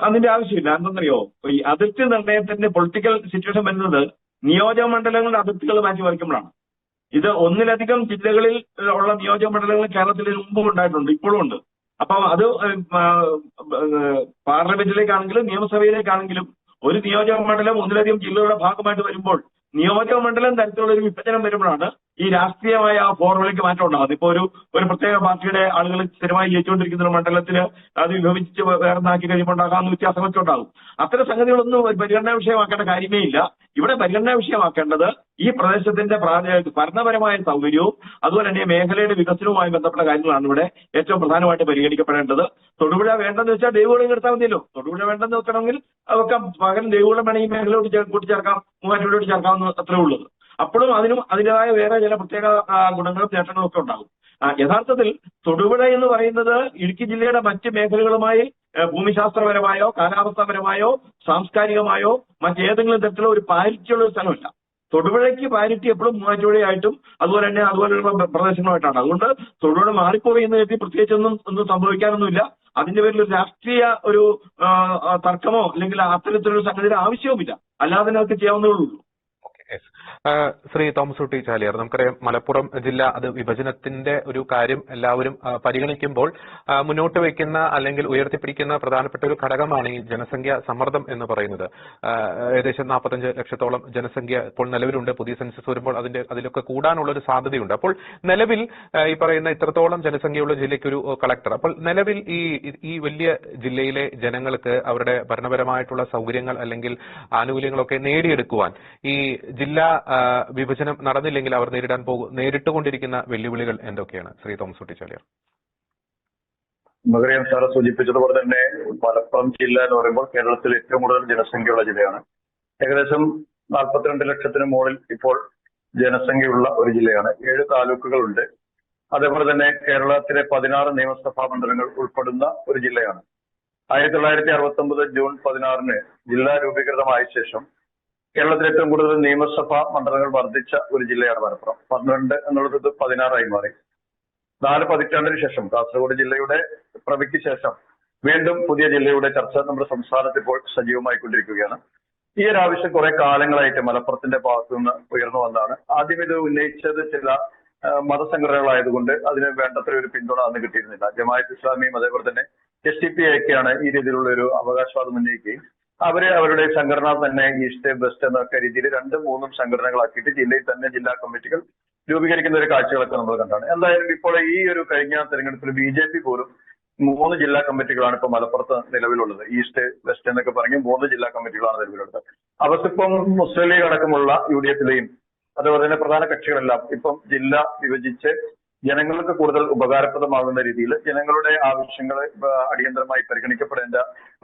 Speaker 3: അതിന്റെ ആവശ്യമില്ല. എന്തെന്നറിയോ, ഈ അതിർത്തി നിർണയത്തിന്റെ പൊളിറ്റിക്കൽ സിറ്റുവേഷൻ വരുന്നത് നിയോജക മണ്ഡലങ്ങളുടെ അതിർത്തികൾ മാറ്റി വരയ്ക്കുമ്പോഴാണ്. ഇത് ഒന്നിലധികം ജില്ലകളിൽ ഉള്ള നിയോജക മണ്ഡലങ്ങൾ കേരളത്തിൽ മുമ്പും ഉണ്ടായിട്ടുണ്ട്, ഇപ്പോഴും ഉണ്ട്. അപ്പൊ അത് പാർലമെന്റിലേക്കാണെങ്കിലും നിയമസഭയിലേക്കാണെങ്കിലും ഒരു നിയോജക മണ്ഡലം ഒന്നിലധികം ജില്ലകളുടെ ഭാഗമായിട്ട് വരുമ്പോൾ നിയോജക മണ്ഡലം തരത്തിലുള്ള ഒരു വിഭജനം വരുമ്പോഴാണ് ഈ രാഷ്ട്രീയമായ ആ ഫോർമുലയ്ക്ക് മാറ്റം ഉണ്ടാകുന്നത്. ഇപ്പൊ ഒരു പ്രത്യേക പാർട്ടിയുടെ ആളുകൾ സ്ഥിരമായി ജയിച്ചുകൊണ്ടിരിക്കുന്ന ഒരു മണ്ഡലത്തിന് അത് വിഭജിച്ച് വേറെന്നാക്കി കഴിയുമ്പോൾ ഉണ്ടാകാവുന്ന വ്യത്യാസങ്ങളൊക്കെ ഉണ്ടാകും. അത്തരം സംഗതികളൊന്നും ഒരു പരിഗണനാ വിഷയമാക്കേണ്ട കാര്യമേ ഇല്ല. ഇവിടെ പരിഗണനാ വിഷയമാക്കേണ്ടത് ഈ പ്രദേശത്തിന്റെ ഭരണപരമായ സൗകര്യവും അതുപോലെ തന്നെ മേഖലയുടെ വികസനവുമായി ബന്ധപ്പെട്ട കാര്യങ്ങളാണ് ഇവിടെ ഏറ്റവും പ്രധാനമായിട്ട് പരിഗണിക്കപ്പെടേണ്ടത്. തൊടുപുഴ വേണ്ടെന്ന് വെച്ചാൽ ദേവികുളം എടുത്താൽ മതിയല്ലോ. തൊടുപുഴ വേണ്ടെന്ന് വെക്കണമെങ്കിൽ അതൊക്കെ പകരം ദേവികുളം വേണമെങ്കിൽ ഈ മേഖലയോട് കൂട്ടിച്ചേർക്കാം, മൂവാറ്റുപുഴയോട് ചേർക്കാവുന്ന അത്രേ ഉള്ളത്. അപ്പോഴും അതിനും അതിൻ്റെതായ വേറെ ചില പ്രത്യേക ഗുണങ്ങളും നേട്ടങ്ങളും ഒക്കെ ഉണ്ടാകും. യഥാർത്ഥത്തിൽ തൊടുപുഴ എന്ന് പറയുന്നത് ഇടുക്കി ജില്ലയുടെ മറ്റ് മേഖലകളുമായി ഭൂമിശാസ്ത്രപരമായോ കാലാവസ്ഥാപരമായോ സാംസ്കാരികമായോ മറ്റേതെങ്കിലും തരത്തിലുള്ള ഒരു പാരിറ്റിയുള്ള ഒരു സ്ഥലമല്ല. തൊടുപുഴയ്ക്ക് പാരിറ്റി എപ്പോഴും മൂവാറ്റുപുഴയായിട്ടും അതുപോലെയുള്ള പ്രദേശങ്ങളുമായിട്ടാണ്. അതുകൊണ്ട് തൊടുപുഴ മാറിപ്പോയി എന്ന് കരുതി പ്രത്യേകിച്ചൊന്നും സംഭവിക്കാനൊന്നുമില്ല. അതിന്റെ പേരിൽ ഒരു രാഷ്ട്രീയ ഒരു തർക്കമോ അല്ലെങ്കിൽ അത്തരത്തിലൊരു സംഗതിയുടെ ആവശ്യവുമില്ല. അല്ലാതെ നമുക്ക് ചെയ്യാവുന്നതേ ഉള്ളൂ.
Speaker 1: ശ്രീ തോമസ് ഊട്ടി ചാലിയാർ, നമുക്കറിയാം മലപ്പുറം ജില്ല അത് വിഭജനത്തിന്റെ ഒരു കാര്യം എല്ലാവരും പരിഗണിക്കുമ്പോൾ മുന്നോട്ട് വയ്ക്കുന്ന അല്ലെങ്കിൽ ഉയർത്തിപ്പിടിക്കുന്ന പ്രധാനപ്പെട്ട ഒരു ഘടകമാണ് ഈ ജനസംഖ്യ സമ്മർദ്ദം എന്ന് പറയുന്നത്. ഏകദേശം 45 ലക്ഷത്തോളം ജനസംഖ്യ ഇപ്പോൾ നിലവിലുണ്ട്. പുതിയ സെൻസസ് വരുമ്പോൾ അതിലൊക്കെ കൂടാനുള്ള ഒരു സാധ്യതയുണ്ട്. അപ്പോൾ നിലവിൽ ഈ പറയുന്ന ഇത്രത്തോളം ജനസംഖ്യയുള്ള ജില്ലയ്ക്ക് ഒരു കളക്ടർ, അപ്പോൾ നിലവിൽ ഈ വലിയ ജില്ലയിലെ ജനങ്ങൾക്ക് അവരുടെ ഭരണപരമായിട്ടുള്ള സൗകര്യങ്ങൾ അല്ലെങ്കിൽ ആനുകൂല്യങ്ങളൊക്കെ നേടിയെടുക്കുവാൻ ഈ ജില്ലാ വിഭജനം നടന്നില്ലെങ്കിൽ അവർ നേരിട്ടുകൊണ്ടിരിക്കുന്ന വെല്ലുവിളികൾ എന്തൊക്കെയാണ്? ശ്രീ തോമസ് ഊട്ടി ചാലിയാർ.
Speaker 4: നമുക്കറിയാം, സാറ് സൂചിപ്പിച്ചതുപോലെ തന്നെ മലപ്പുറം ജില്ല എന്ന് പറയുമ്പോൾ കേരളത്തിൽ ഏറ്റവും കൂടുതൽ ജനസംഖ്യയുള്ള ജില്ലയാണ്. ഏകദേശം 42 ലക്ഷത്തിന് മുകളിൽ ഇപ്പോൾ ജനസംഖ്യയുള്ള ഒരു ജില്ലയാണ്. 7 താലൂക്കുകളുണ്ട്. അതേപോലെ തന്നെ കേരളത്തിലെ 16 നിയമസഭാ മണ്ഡലങ്ങൾ ഉൾപ്പെടുന്ന ഒരു ജില്ലയാണ്. 1969 ജൂൺ 16 ജില്ലാ രൂപീകൃതമായ ശേഷം കേരളത്തിൽ ഏറ്റവും കൂടുതൽ നിയമസഭാ മണ്ഡലങ്ങൾ വർദ്ധിച്ച ഒരു ജില്ലയാണ് മലപ്പുറം. 12 എന്നുള്ളത് 16 മാറി. 4 പതിറ്റാണ്ടിന് ശേഷം കാസർഗോഡ് ജില്ലയുടെ പ്രവിക്ക് ശേഷം വീണ്ടും പുതിയ ജില്ലയുടെ ചർച്ച നമ്മുടെ സംസ്ഥാനത്ത് ഇപ്പോൾ സജീവമായിക്കൊണ്ടിരിക്കുകയാണ്. ഈ ഒരു ആവശ്യം കുറെ കാലങ്ങളായിട്ട് മലപ്പുറത്തിന്റെ ഭാഗത്തു നിന്ന് ഉയർന്നു വന്നതാണ്. ആദ്യം ഇത് ഉന്നയിച്ചത് ചില മതസംഘടനകളായതുകൊണ്ട് അതിന് വേണ്ടത്ര ഒരു പിന്തുണ അന്ന് കിട്ടിയിരുന്നില്ല. ജമാഅത്ത് ഇസ്ലാമിയും അതേപോലെ തന്നെ SDPI ഒക്കെയാണ് ഈ രീതിയിലുള്ള ഒരു അവകാശവാദം ഉന്നയിക്കുകയും അവരുടെ സംഘടന തന്നെ ഈസ്റ്റ് വെസ്റ്റ് എന്നൊക്കെ രീതിയിൽ 2-3 സംഘടനകളാക്കിയിട്ട് ജില്ലയിൽ തന്നെ ജില്ലാ കമ്മിറ്റികൾ രൂപീകരിക്കുന്ന ഒരു കാഴ്ചകളൊക്കെ നമ്മൾ കണ്ടാണ്. എന്തായാലും ഇപ്പോൾ ഈ ഒരു കഴിഞ്ഞ തെരഞ്ഞെടുപ്പിൽ BJP പോലും 3 ജില്ലാ കമ്മിറ്റികളാണ് ഇപ്പൊ മലപ്പുറത്ത് നിലവിലുള്ളത്. ഈസ്റ്റ് വെസ്റ്റ് എന്നൊക്കെ പറഞ്ഞ് 3 ജില്ലാ കമ്മിറ്റികളാണ് നിലവിലുള്ളത്. അവർക്കിപ്പം മുസ്ലിം ലീഗ് അടക്കമുള്ള UDF-ലെയും അതുപോലെ തന്നെ പ്രധാന കക്ഷികളെല്ലാം ഇപ്പം ജില്ല വിഭജിച്ച് ജനങ്ങൾക്ക് കൂടുതൽ ഉപകാരപ്രദമാകുന്ന രീതിയിൽ ജനങ്ങളുടെ ആവശ്യങ്ങൾ അടിയന്തരമായി പരിഗണിക്കപ്പെടേണ്ട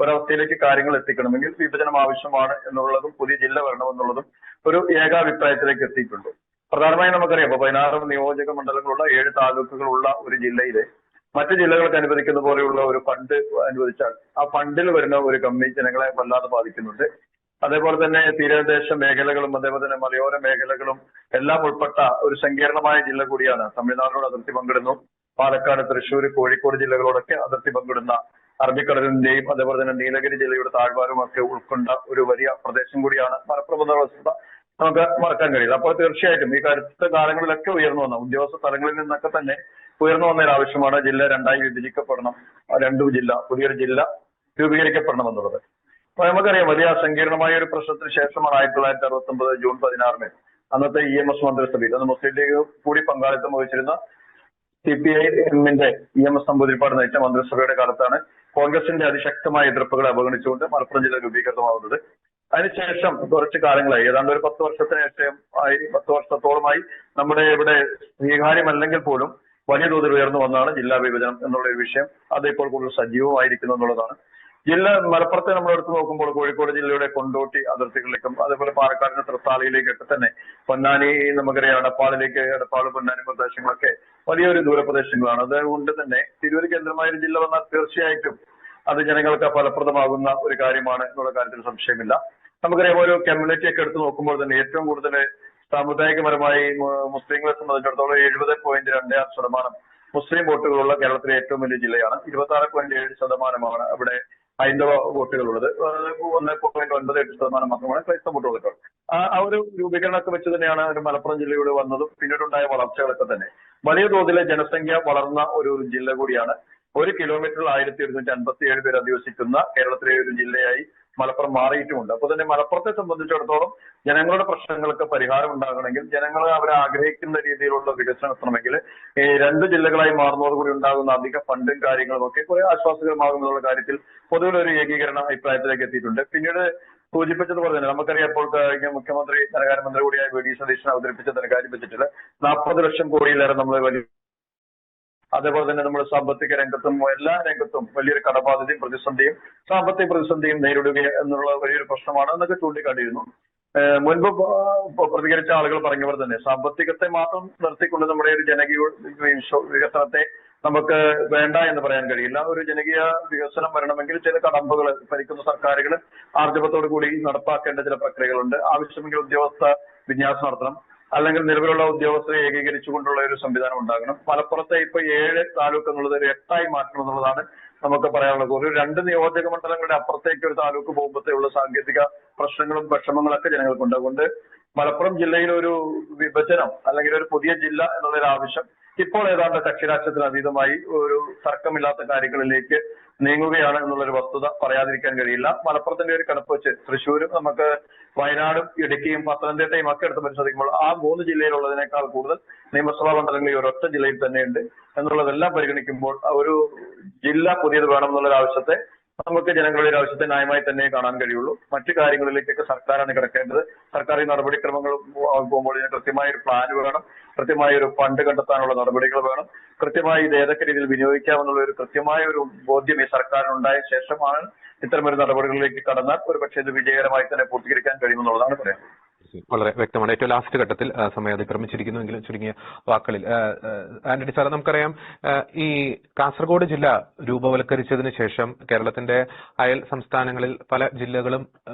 Speaker 4: ഒരവസ്ഥയിലേക്ക് കാര്യങ്ങൾ എത്തിക്കണമെങ്കിൽ വിഭജനം ആവശ്യമാണ് എന്നുള്ളതും പുതിയ ജില്ല വരണമെന്നുള്ളതും ഒരു ഏകാഭിപ്രായത്തിലേക്ക് എത്തിയിട്ടുണ്ട്. പ്രധാനമായും നമുക്കറിയാം, ഇപ്പൊ 16 നിയോജക മണ്ഡലങ്ങളുള്ള 7 താലൂക്കുകളുള്ള ഒരു ജില്ലയിലെ മറ്റു ജില്ലകൾക്ക് അനുവദിക്കുന്ന പോലെയുള്ള ഒരു ഫണ്ട് അനുവദിച്ചാൽ ആ ഫണ്ടിൽ വരുന്ന ഒരു കമ്മി ജനങ്ങളെ വല്ലാതെ ബാധിക്കുന്നുണ്ട്. അതേപോലെ തന്നെ തീരദേശ മേഖലകളും അതേപോലെ തന്നെ മലയോര മേഖലകളും എല്ലാം ഉൾപ്പെട്ട ഒരു സങ്കീർണമായ ജില്ല കൂടിയാണ്. തമിഴ്നാടിനോട് അതിർത്തി പങ്കിടുന്നു. പാലക്കാട്, തൃശ്ശൂർ, കോഴിക്കോട് ജില്ലകളോടൊക്കെ അതിർത്തി പങ്കിടുന്ന അറബിക്കടലിന്റെയും അതേപോലെ തന്നെ നീലഗിരി ജില്ലയുടെ താഴ്വാരവും ഒക്കെ ഉൾക്കൊണ്ട ഒരു വലിയ പ്രദേശം കൂടിയാണ് മലപ്പുറം എന്ന വസ്തുത നമുക്ക് മറക്കാൻ കഴിയില്ല. അപ്പോൾ തീർച്ചയായിട്ടും ഈ അടുത്ത കാലങ്ങളിലൊക്കെ ഉയർന്നു വന്ന ഉദ്യോഗസ്ഥ തലങ്ങളിൽ നിന്നൊക്കെ തന്നെ ഉയർന്നു വന്ന ഒരു ആവശ്യമാണ് ജില്ല 2ആയി വിഭജിക്കപ്പെടണം, 2 ജില്ല, പുതിയൊരു ജില്ല രൂപീകരിക്കപ്പെടണം എന്നുള്ളത്. അപ്പൊ നമുക്കറിയാം, വലിയ സങ്കീർണമായ ഒരു പ്രശ്നത്തിന് ശേഷമാണ് 1969 ജൂൺ 16 അന്നത്തെ EMS മന്ത്രിസഭയിൽ അന്ന് മുസ്ലിം ലീഗ് കൂടി പങ്കാളിത്തം വഹിച്ചിരുന്ന CPI-ന്റെ EMS നമ്പൂതിരിപ്പാട് നയിച്ച മന്ത്രിസഭയുടെ കാലത്താണ് കോൺഗ്രസിന്റെ അതിശക്തമായ എതിർപ്പുകളെ അവഗണിച്ചുകൊണ്ട് മലപ്പുറം ജില്ല രൂപീകൃതമാവുന്നത്. അതിനുശേഷം കുറച്ച് കാലങ്ങളായി, ഏതാണ്ട് ഒരു 10 വർഷത്തിന് ശേഷം 10 വർഷത്തോളമായി നമ്മുടെ ഇവിടെ സ്വീകാര്യമല്ലെങ്കിൽ പോലും വലിയ തോതിൽ ഉയർന്നു വന്നതാണ് ജില്ലാ വിഭജനം എന്നുള്ള ഒരു വിഷയം. അത് ഇപ്പോൾ കൂടുതൽ സജീവമായിരിക്കുന്നു എന്നുള്ളതാണ്. ജില്ല മലപ്പുറത്തെ നമ്മൾ എടുത്തു നോക്കുമ്പോൾ കോഴിക്കോട് ജില്ലയുടെ കൊണ്ടോട്ടി അതിർത്തികളിലേക്കും അതേപോലെ പാലക്കാടിന്റെ തൃത്താലയിലേക്കൊക്കെ തന്നെ പൊന്നാനി, നമുക്കറിയാം എടപ്പാൾ പൊന്നാനി പ്രദേശങ്ങളൊക്കെ വലിയൊരു ദൂരപ്രദേശങ്ങളാണ്. അതുകൊണ്ട് തന്നെ തിരൂർ കേന്ദ്രമായ ഒരു ജില്ല വന്നാൽ തീർച്ചയായിട്ടും അത് ജനങ്ങൾക്ക് ഫലപ്രദമാകുന്ന ഒരു കാര്യമാണ് എന്നുള്ള കാര്യത്തിൽ സംശയമില്ല. നമുക്കറിയാം, ഒരു കമ്മ്യൂണിറ്റി ഒക്കെ എടുത്തു നോക്കുമ്പോൾ തന്നെ ഏറ്റവും കൂടുതൽ സാമുദായികപരമായി മുസ്ലിങ്ങളെ സംബന്ധിച്ചിടത്തോളം 70.26% മുസ്ലിം വോട്ടുകളുള്ള കേരളത്തിലെ ഏറ്റവും വലിയ ജില്ലയാണ്. 26.7% അവിടെ ഹൈന്ദവ വോട്ടുകളുള്ളത്. 1.98% മാത്രമാണ് ക്രൈസ്തവ വോട്ടുകളുള്ളത്. ആ ഒരു രൂപീകരണമൊക്കെ വെച്ച് തന്നെയാണ് ഒരു മലപ്പുറം ജില്ലയുടെ വന്നതും പിന്നീടുണ്ടായ വളർച്ചകളൊക്കെ തന്നെ. വലിയ തോതിലെ ജനസംഖ്യ വളർന്ന ഒരു ജില്ല കൂടിയാണ്. 1 കിലോമീറ്ററിൽ 1157 പേർ അധിവസിക്കുന്ന കേരളത്തിലെ ഒരു ജില്ലയായി മലപ്പുറം മാറിയിട്ടുമുണ്ട്. അപ്പൊ തന്നെ മലപ്പുറത്തെ സംബന്ധിച്ചിടത്തോളം ജനങ്ങളുടെ പ്രശ്നങ്ങൾക്ക് പരിഹാരം ഉണ്ടാകണമെങ്കിൽ, ജനങ്ങൾ അവരെ ആഗ്രഹിക്കുന്ന രീതിയിലുള്ള വികസനം എത്തണമെങ്കിൽ 2 ജില്ലകളായി മാറുന്നതോടുകൂടി ഉണ്ടാകുന്ന അധിക ഫണ്ടും കാര്യങ്ങളും ഒക്കെ കുറെ ആശ്വാസകരമാകുമെന്നുള്ള കാര്യത്തിൽ പൊതുവെ ഒരു ഏകീകരണ അഭിപ്രായത്തിലേക്ക് എത്തിയിട്ടുണ്ട്. പിന്നീട് സൂചിപ്പിച്ചതുപോലെ തന്നെ നമുക്കറിയാം, ഇപ്പോൾ കഴിഞ്ഞ മുഖ്യമന്ത്രി ധനകാര്യമന്ത്രി കൂടിയായ VD സതീശൻ അവതരിപ്പിച്ച ധനകാര്യ ബജറ്റിൽ 40 ലക്ഷം കോടിയിലേറെ നമ്മൾ വലിയ, അതേപോലെ തന്നെ നമ്മൾ സാമ്പത്തിക രംഗത്തും എല്ലാ രംഗത്തും വലിയൊരു കടബാധ്യതയും പ്രതിസന്ധിയും സാമ്പത്തിക പ്രതിസന്ധിയും നേരിടുക എന്നുള്ള വലിയൊരു പ്രശ്നമാണ് എന്നൊക്കെ ചൂണ്ടിക്കാട്ടിയിരുന്നു. മുൻപ് പ്രതികരിച്ച ആളുകൾ പറഞ്ഞവർ തന്നെ സാമ്പത്തികത്തെ മാത്രം നിർത്തിക്കൊണ്ട് നമ്മുടെ ഒരു ജനകീയ വികസനത്തെ നമുക്ക് വേണ്ട എന്ന് പറയാൻ കഴിയില്ല. ഒരു ജനകീയ വികസനം വരണമെങ്കിൽ ചില കടമ്പകൾ ഭരിക്കുന്ന സർക്കാരുകൾ ആർജവത്തോടു കൂടി നടപ്പാക്കേണ്ട ചില പ്രക്രിയകളുണ്ട്. ആവശ്യമെങ്കിൽ ഉദ്യോഗസ്ഥ വിന്യാസം നടത്തണം, അല്ലെങ്കിൽ നിലവിലുള്ള ഉദ്യോഗസ്ഥരെ ഏകീകരിച്ചുകൊണ്ടുള്ള ഒരു സംവിധാനം ഉണ്ടാകണം. മലപ്പുറത്തെ ഇപ്പൊ 7 താലൂക്ക് എന്നുള്ളത് ഒരു 8ആയി മാറ്റണം എന്നുള്ളതാണ് നമുക്ക് പറയാനുള്ളത്. ഒരു 2 നിയോജക മണ്ഡലങ്ങളുടെ അപ്പുറത്തേക്ക് ഒരു താലൂക്ക് പോകുമ്പോഴത്തേയുള്ള സാങ്കേതിക പ്രശ്നങ്ങളും വിഷമങ്ങളൊക്കെ ജനങ്ങൾക്കുണ്ട്. അതുകൊണ്ട് മലപ്പുറം ജില്ലയിൽ ഒരു വിഭജനം അല്ലെങ്കിൽ ഒരു പുതിയ ജില്ല എന്നുള്ളൊരു ആവശ്യം ഇപ്പോൾ ഏതാണ്ട് കക്ഷിരാഷ്ട്രത്തിന് അതീതമായി ഒരു തർക്കമില്ലാത്ത കാര്യങ്ങളിലേക്ക് നീങ്ങുകയാണ് എന്നുള്ളൊരു വസ്തുത പറയാതിരിക്കാൻ കഴിയില്ല. മലപ്പുറത്തിന്റെ ഒരു കണക്ക് വെച്ച് തൃശ്ശൂരും നമുക്ക് വയനാടും ഇടുക്കിയും പത്തനംതിട്ടയും ഒക്കെ എടുത്ത് പരിശോധിക്കുമ്പോൾ ആ 3 ജില്ലയിലുള്ളതിനേക്കാൾ കൂടുതൽ നിയമസഭാ മണ്ഡലങ്ങൾ ഈ ഒരൊറ്റ ജില്ലയിൽ തന്നെയുണ്ട് എന്നുള്ളതെല്ലാം പരിഗണിക്കുമ്പോൾ ഒരു ജില്ല പുതിയത് വേണം എന്നുള്ളൊരു ആവശ്യത്തെ നമുക്ക് ജനങ്ങളുടെ ഒരു ആവശ്യത്തെ ന്യായമായി തന്നെ കാണാൻ കഴിയുള്ളൂ. മറ്റു കാര്യങ്ങളിലേക്കൊക്കെ സർക്കാരാണ് കിടക്കേണ്ടത്. സർക്കാർ ഈ നടപടിക്രമങ്ങൾ പോകുമ്പോൾ ഇതിന് കൃത്യമായ ഒരു പ്ലാൻ വേണം, കൃത്യമായ ഒരു ഫണ്ട് കണ്ടെത്താനുള്ള നടപടികൾ വേണം, കൃത്യമായി ഇത് ഏതൊക്കെ രീതിയിൽ വിനിയോഗിക്കാമെന്നുള്ള ഒരു കൃത്യമായ ഒരു ബോധ്യം ഈ സർക്കാരിനുണ്ടായ ശേഷമാണ് ഇത്തരമൊരു നടപടികളിലേക്ക് കടന്നാൽ ഒരു പക്ഷേ ഇത് വിജയകരമായി തന്നെ പൂർത്തീകരിക്കാൻ കഴിയുമെന്നുള്ളതാണ് പറയാൻ.
Speaker 1: വളരെ വ്യക്തമാണ്. ഏറ്റവും ലാസ്റ്റ് ഘട്ടത്തിൽ സമയം അതിക്രമിച്ചിരിക്കുന്നുവെങ്കിലും ചുരുങ്ങിയ വാക്കുകളിൽ ആന്റണി സാർ, നമുക്കറിയാം ഈ കാസർഗോഡ് ജില്ല രൂപവൽക്കരിച്ചതിന് ശേഷം കേരളത്തിന്റെ അയൽ സംസ്ഥാനങ്ങളിൽ പല ജില്ലകളും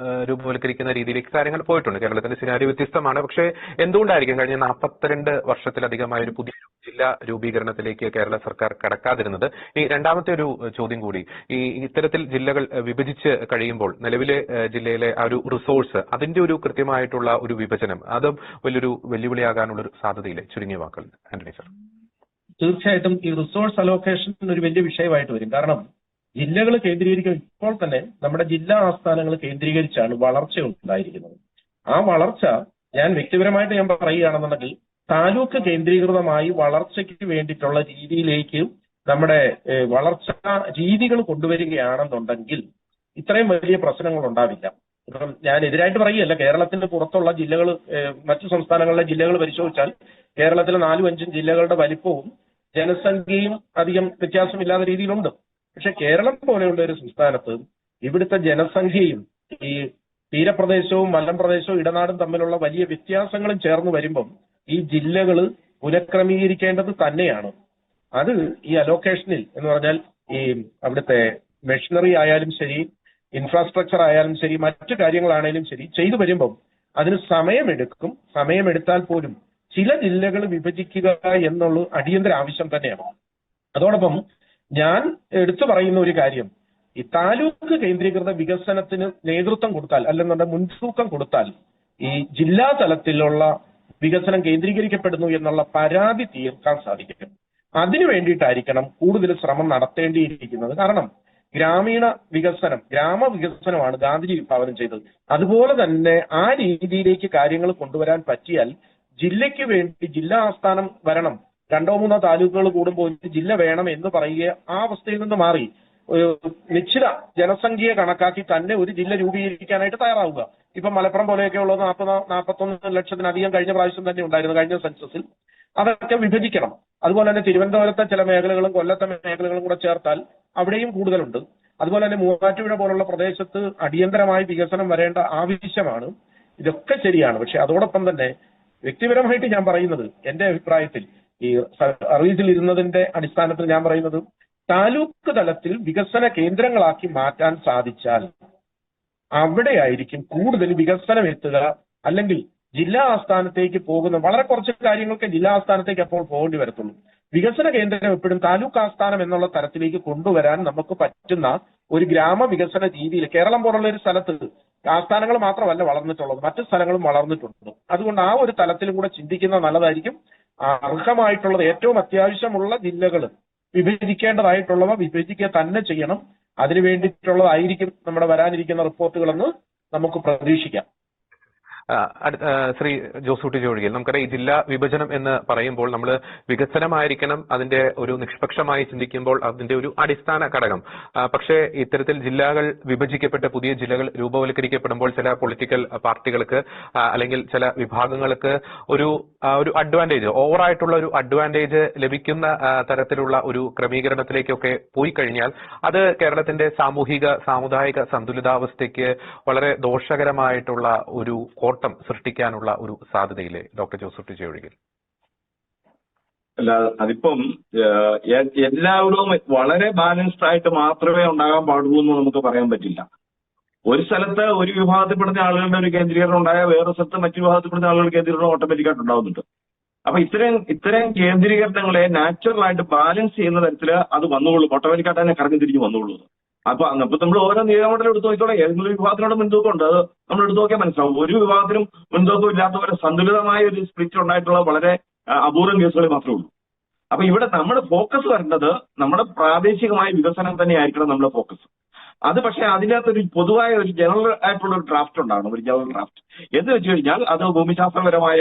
Speaker 1: രൂപവൽക്കരിക്കുന്ന രീതിയിലേക്ക് കാര്യങ്ങൾ പോയിട്ടുണ്ട്. കേരളത്തിന്റെ സിനാരി വ്യത്യസ്തമാണ്. പക്ഷേ എന്തുകൊണ്ടായിരിക്കും കഴിഞ്ഞ 42 വർഷത്തിലധികമായ ഒരു പുതിയ ജില്ലാ രൂപീകരണത്തിലേക്ക് കേരള സർക്കാർ കടക്കാതിരുന്നത്? ഈ രണ്ടാമത്തെ ഒരു ചോദ്യം കൂടി, ഈ ഇത്തരത്തിൽ ജില്ലകൾ വിഭജിച്ച് കഴിയുമ്പോൾ നിലവിലെ ജില്ലയിലെ ആ ഒരു റിസോഴ്സ്, അതിന്റെ ഒരു കൃത്യമായിട്ടുള്ള ഒരു വിഭജനം, അതും വലിയൊരു വെല്ലുവിളിയാകാനുള്ള ഒരു സാധ്യതയില്ലേ? ചുരുങ്ങിയ വാക്കുകൾ ആന്റണി സാർ.
Speaker 2: തീർച്ചയായിട്ടും ഈ റിസോഴ്സ് അലോക്കേഷൻ ഒരു വലിയ വിഷയമായിട്ട് വരും. കാരണം ജില്ലകൾ കേന്ദ്രീകരിക്കും. ഇപ്പോൾ തന്നെ നമ്മുടെ ജില്ലാ ആസ്ഥാനങ്ങൾ കേന്ദ്രീകരിച്ചാണ് വളർച്ച ഉണ്ടായിരിക്കുന്നത്. ആ വളർച്ച ഞാൻ വ്യക്തിപരമായിട്ട് ഞാൻ പറയുകയാണെന്നുണ്ടെങ്കിൽ താലൂക്ക് കേന്ദ്രീകൃതമായി വളർച്ചയ്ക്ക് വേണ്ടിയിട്ടുള്ള രീതിയിലേക്ക് നമ്മുടെ വളർച്ചാ രീതികൾ കൊണ്ടുവരികയാണെന്നുണ്ടെങ്കിൽ ഇത്രയും വലിയ പ്രശ്നങ്ങൾ ഉണ്ടാവില്ല. ഇപ്പം ഞാൻ എതിരായിട്ട് പറയുകയല്ല. കേരളത്തിന്റെ പുറത്തുള്ള ജില്ലകൾ, മറ്റു സംസ്ഥാനങ്ങളിലെ ജില്ലകൾ പരിശോധിച്ചാൽ കേരളത്തിലെ 4-5 ജില്ലകളുടെ വലിപ്പവും ജനസംഖ്യയും അധികം വ്യത്യാസമില്ലാത്ത രീതിയിലുണ്ട്. പക്ഷെ കേരളം പോലെയുള്ള ഒരു സംസ്ഥാനത്ത് ഇവിടുത്തെ ജനസംഖ്യയും ഈ തീരപ്രദേശവും മലമ്പ്രദേശവും ഇടനാടും തമ്മിലുള്ള വലിയ വ്യത്യാസങ്ങളും ചേർന്ന് വരുമ്പം ഈ ജില്ലകൾ പുനഃക്രമീകരിക്കേണ്ടത് തന്നെയാണ്. അത് ഈ അലോക്കേഷനിൽ എന്ന് പറഞ്ഞാൽ ഈ അവിടുത്തെ മെഷീനറി ആയാലും ശരി, ഇൻഫ്രാസ്ട്രക്ചർ ആയാലും ശരി, മറ്റു കാര്യങ്ങളാണേലും ശരി, ചെയ്തു വരുമ്പം അതിന് സമയമെടുക്കും. സമയമെടുത്താൽ പോലും ചില ജില്ലകൾ വിഭജിക്കുക എന്നുള്ള അടിയന്തര ആവശ്യം തന്നെയാണ്. അതോടൊപ്പം ഞാൻ എടുത്തു പറയുന്ന ഒരു കാര്യം, ഈ താലൂക്ക് കേന്ദ്രീകൃത വികസനത്തിന് നേതൃത്വം കൊടുത്താൽ, അല്ലെന്നുണ്ടെങ്കിൽ മുൻതൂക്കം കൊടുത്താൽ ഈ ജില്ലാ തലത്തിലുള്ള വികസനം കേന്ദ്രീകരിക്കപ്പെടുന്നു എന്നുള്ള പരാതി തീർക്കാൻ സാധിക്കും. അതിനു വേണ്ടിയിട്ടായിരിക്കണം കൂടുതൽ ശ്രമം നടത്തേണ്ടിയിരിക്കുന്നത്. കാരണം ഗ്രാമീണ വികസനം, ഗ്രാമവികസനമാണ് ഗാന്ധിജി വിഭാവനം ചെയ്തത്. അതുപോലെ തന്നെ ആ രീതിയിലേക്ക് കാര്യങ്ങൾ കൊണ്ടുവരാൻ പറ്റിയാൽ ജില്ലയ്ക്ക് വേണ്ടി ജില്ലാ ആസ്ഥാനം വരണം, 2-3 താലൂക്കുകൾ കൂടുമ്പോൾ ഒരു ജില്ല വേണം എന്ന് പറയുക, ആ അവസ്ഥയിൽ നിന്ന് മാറി നിശ്ചിത ജനസംഖ്യയെ കണക്കാക്കി തന്നെ ഒരു ജില്ല രൂപീകരിക്കാനായിട്ട് തയ്യാറാവുക. ഇപ്പൊ മലപ്പുറം പോലെയൊക്കെ ഉള്ളത് 41 ലക്ഷത്തിലധികം കഴിഞ്ഞ പ്രാവശ്യം തന്നെ ഉണ്ടായിരുന്നു, കഴിഞ്ഞ സെൻസസിൽ. അതൊക്കെ വിഭജിക്കണം. അതുപോലെ തന്നെ തിരുവനന്തപുരത്തെ ചില മേഖലകളും കൊല്ലത്തെ മേഖലകളും കൂടെ ചേർത്താൽ അവിടെയും കൂടുതലുണ്ട്. അതുപോലെ തന്നെ മൂവാറ്റുപുഴ പോലുള്ള പ്രദേശത്ത് അടിയന്തരമായി വികസനം വരേണ്ട ആവശ്യമാണ്. ഇതൊക്കെ ശരിയാണ്. പക്ഷെ അതോടൊപ്പം തന്നെ വ്യക്തിപരമായിട്ട് ഞാൻ പറയുന്നത്, എന്റെ അഭിപ്രായത്തിൽ ഈ സർവീസിൽ ഇരുന്നതിന്റെ അടിസ്ഥാനത്തിൽ ഞാൻ പറയുന്നത്, താലൂക്ക് തലത്തിൽ വികസന കേന്ദ്രങ്ങളാക്കി മാറ്റാൻ സാധിച്ചാൽ അവിടെയായിരിക്കും കൂടുതൽ വികസനം എത്തുക. അല്ലെങ്കിൽ ജില്ലാ ആസ്ഥാനത്തേക്ക് പോകുന്ന വളരെ കുറച്ച് കാര്യങ്ങൾക്ക് ജില്ലാ ആസ്ഥാനത്തേക്ക് അപ്പോൾ പോകേണ്ടി വരത്തുള്ളൂ. വികസന കേന്ദ്രം എപ്പോഴും താലൂക്ക് ആസ്ഥാനം എന്നുള്ള തരത്തിലേക്ക് കൊണ്ടുവരാൻ നമുക്ക് പറ്റുന്ന ഒരു ഗ്രാമവികസന രീതിയിൽ കേരളം പോലുള്ള ഒരു സ്ഥലത്ത് ആസ്ഥാനങ്ങൾ മാത്രമല്ല വളർന്നിട്ടുള്ളത്, മറ്റു സ്ഥലങ്ങളും വളർന്നിട്ടുണ്ട്. അതുകൊണ്ട് ആ ഒരു തലത്തിലും കൂടെ ചിന്തിക്കുന്നത് നല്ലതായിരിക്കും. അർഹമായിട്ടുള്ളത്, ഏറ്റവും അത്യാവശ്യമുള്ള ജില്ലകൾ വിഭജിക്കേണ്ടതായിട്ടുള്ളവ വിഭജിക്കുക തന്നെ ചെയ്യണം. അതിനു വേണ്ടിയിട്ടുള്ളതായിരിക്കും നമ്മുടെ വരാനിരിക്കുന്ന റിപ്പോർട്ടുകളെന്ന് നമുക്ക് പ്രതീക്ഷിക്കാം.
Speaker 1: ശ്രീ ജോസൂട്ടി ജോഴിയിൽ, നമുക്കറിയാം ഈ ജില്ലാ വിഭജനം എന്ന് പറയുമ്പോൾ നമ്മൾ വികസനമായിരിക്കണം അതിന്റെ ഒരു നിഷ്പക്ഷമായി ചിന്തിക്കുമ്പോൾ അതിന്റെ ഒരു അടിസ്ഥാന ഘടകം. പക്ഷേ ഇത്തരത്തിൽ ജില്ലകൾ വിഭജിക്കപ്പെട്ട് പുതിയ ജില്ലകൾ രൂപവൽക്കരിക്കപ്പെടുമ്പോൾ ചില പൊളിറ്റിക്കൽ പാർട്ടികൾക്ക് അല്ലെങ്കിൽ ചില വിഭാഗങ്ങൾക്ക് ഒരു അഡ്വാൻറ്റേജ്, ഓവറായിട്ടുള്ള ഒരു അഡ്വാൻറ്റേജ് ലഭിക്കുന്ന തരത്തിലുള്ള ഒരു ക്രമീകരണത്തിലേക്കൊക്കെ പോയി കഴിഞ്ഞാൽ അത് കേരളത്തിന്റെ സാമുദായിക സന്തുലിതാവസ്ഥയ്ക്ക് വളരെ ദോഷകരമായിട്ടുള്ള ഒരു കോട്ടം സൃഷ്ടിക്കാനുള്ള ഒരു സാധ്യതയില്ലേ ഡോക്ടർ ജോസൂട്ടി ജോഴിയിൽ?
Speaker 3: അല്ല, അതിപ്പം എല്ലാവരും വളരെ ബാലൻസ്ഡ് ആയിട്ട് മാത്രമേ ഉണ്ടാകാൻ പാടുള്ളൂ എന്ന് നമുക്ക് പറയാൻ പറ്റില്ല. ഒരു സ്ഥലത്ത് ഒരു വിഭാഗത്തിൽപ്പെടുന്ന ആളുകളുടെ ഒരു കേന്ദ്രീകരണം ഉണ്ടായാൽ വേറെ സ്ഥലത്ത് മറ്റു വിഭാഗത്തിൽപ്പെടുന്ന ആളുകളുടെ കേന്ദ്രീകരണം ഓട്ടോമാറ്റിക്കായിട്ട് ഉണ്ടാവുന്നുണ്ട്. അപ്പൊ ഇത്തരം കേന്ദ്രീകരണങ്ങളെ നാച്ചുറൽ ആയിട്ട് ബാലൻസ് ചെയ്യുന്ന തരത്തില് അത് വന്നുകൊള്ളൂ, ഓട്ടോമാറ്റിക്കായിട്ട് തന്നെ കറങ്ങി തിരിഞ്ഞ് വന്നുകൊള്ളൂ. അപ്പൊ നമ്മൾ ഓരോ നിയമമണ്ഡലം എടുത്തു നോക്കിക്കോളെ, ഏതെങ്കിലും ഒരു വിഭാഗത്തിനോട് മുൻതൂക്കം ഉണ്ട്, അത് നമ്മൾ എടുത്തു നോക്കിയാൽ മനസ്സിലാവും. ഒരു വിഭാഗത്തിനും മുൻതൂക്കം ഇല്ലാത്തവരെ സന്തുലിതമായ ഒരു സ്പ്ലിറ്റ് ഉണ്ടായിട്ടുള്ള വളരെ അപൂർവം കേസുകൾ മാത്രമേ ഉള്ളൂ. അപ്പൊ ഇവിടെ നമ്മുടെ ഫോക്കസ് വരേണ്ടത് നമ്മുടെ പ്രാദേശികമായ വികസനം തന്നെയായിരിക്കണം നമ്മുടെ ഫോക്കസ്. അത് പക്ഷേ അതിനകത്തൊരു പൊതുവായ ഒരു ജനറൽ ആയിട്ടുള്ള ഒരു ഡ്രാഫ്റ്റ് ഉണ്ടാകണം, ഒരു ജനറൽ ഡ്രാഫ്റ്റ് എന്ന് വെച്ച് കഴിഞ്ഞാൽ അത് ഭൂമിശാസ്ത്രപരമായ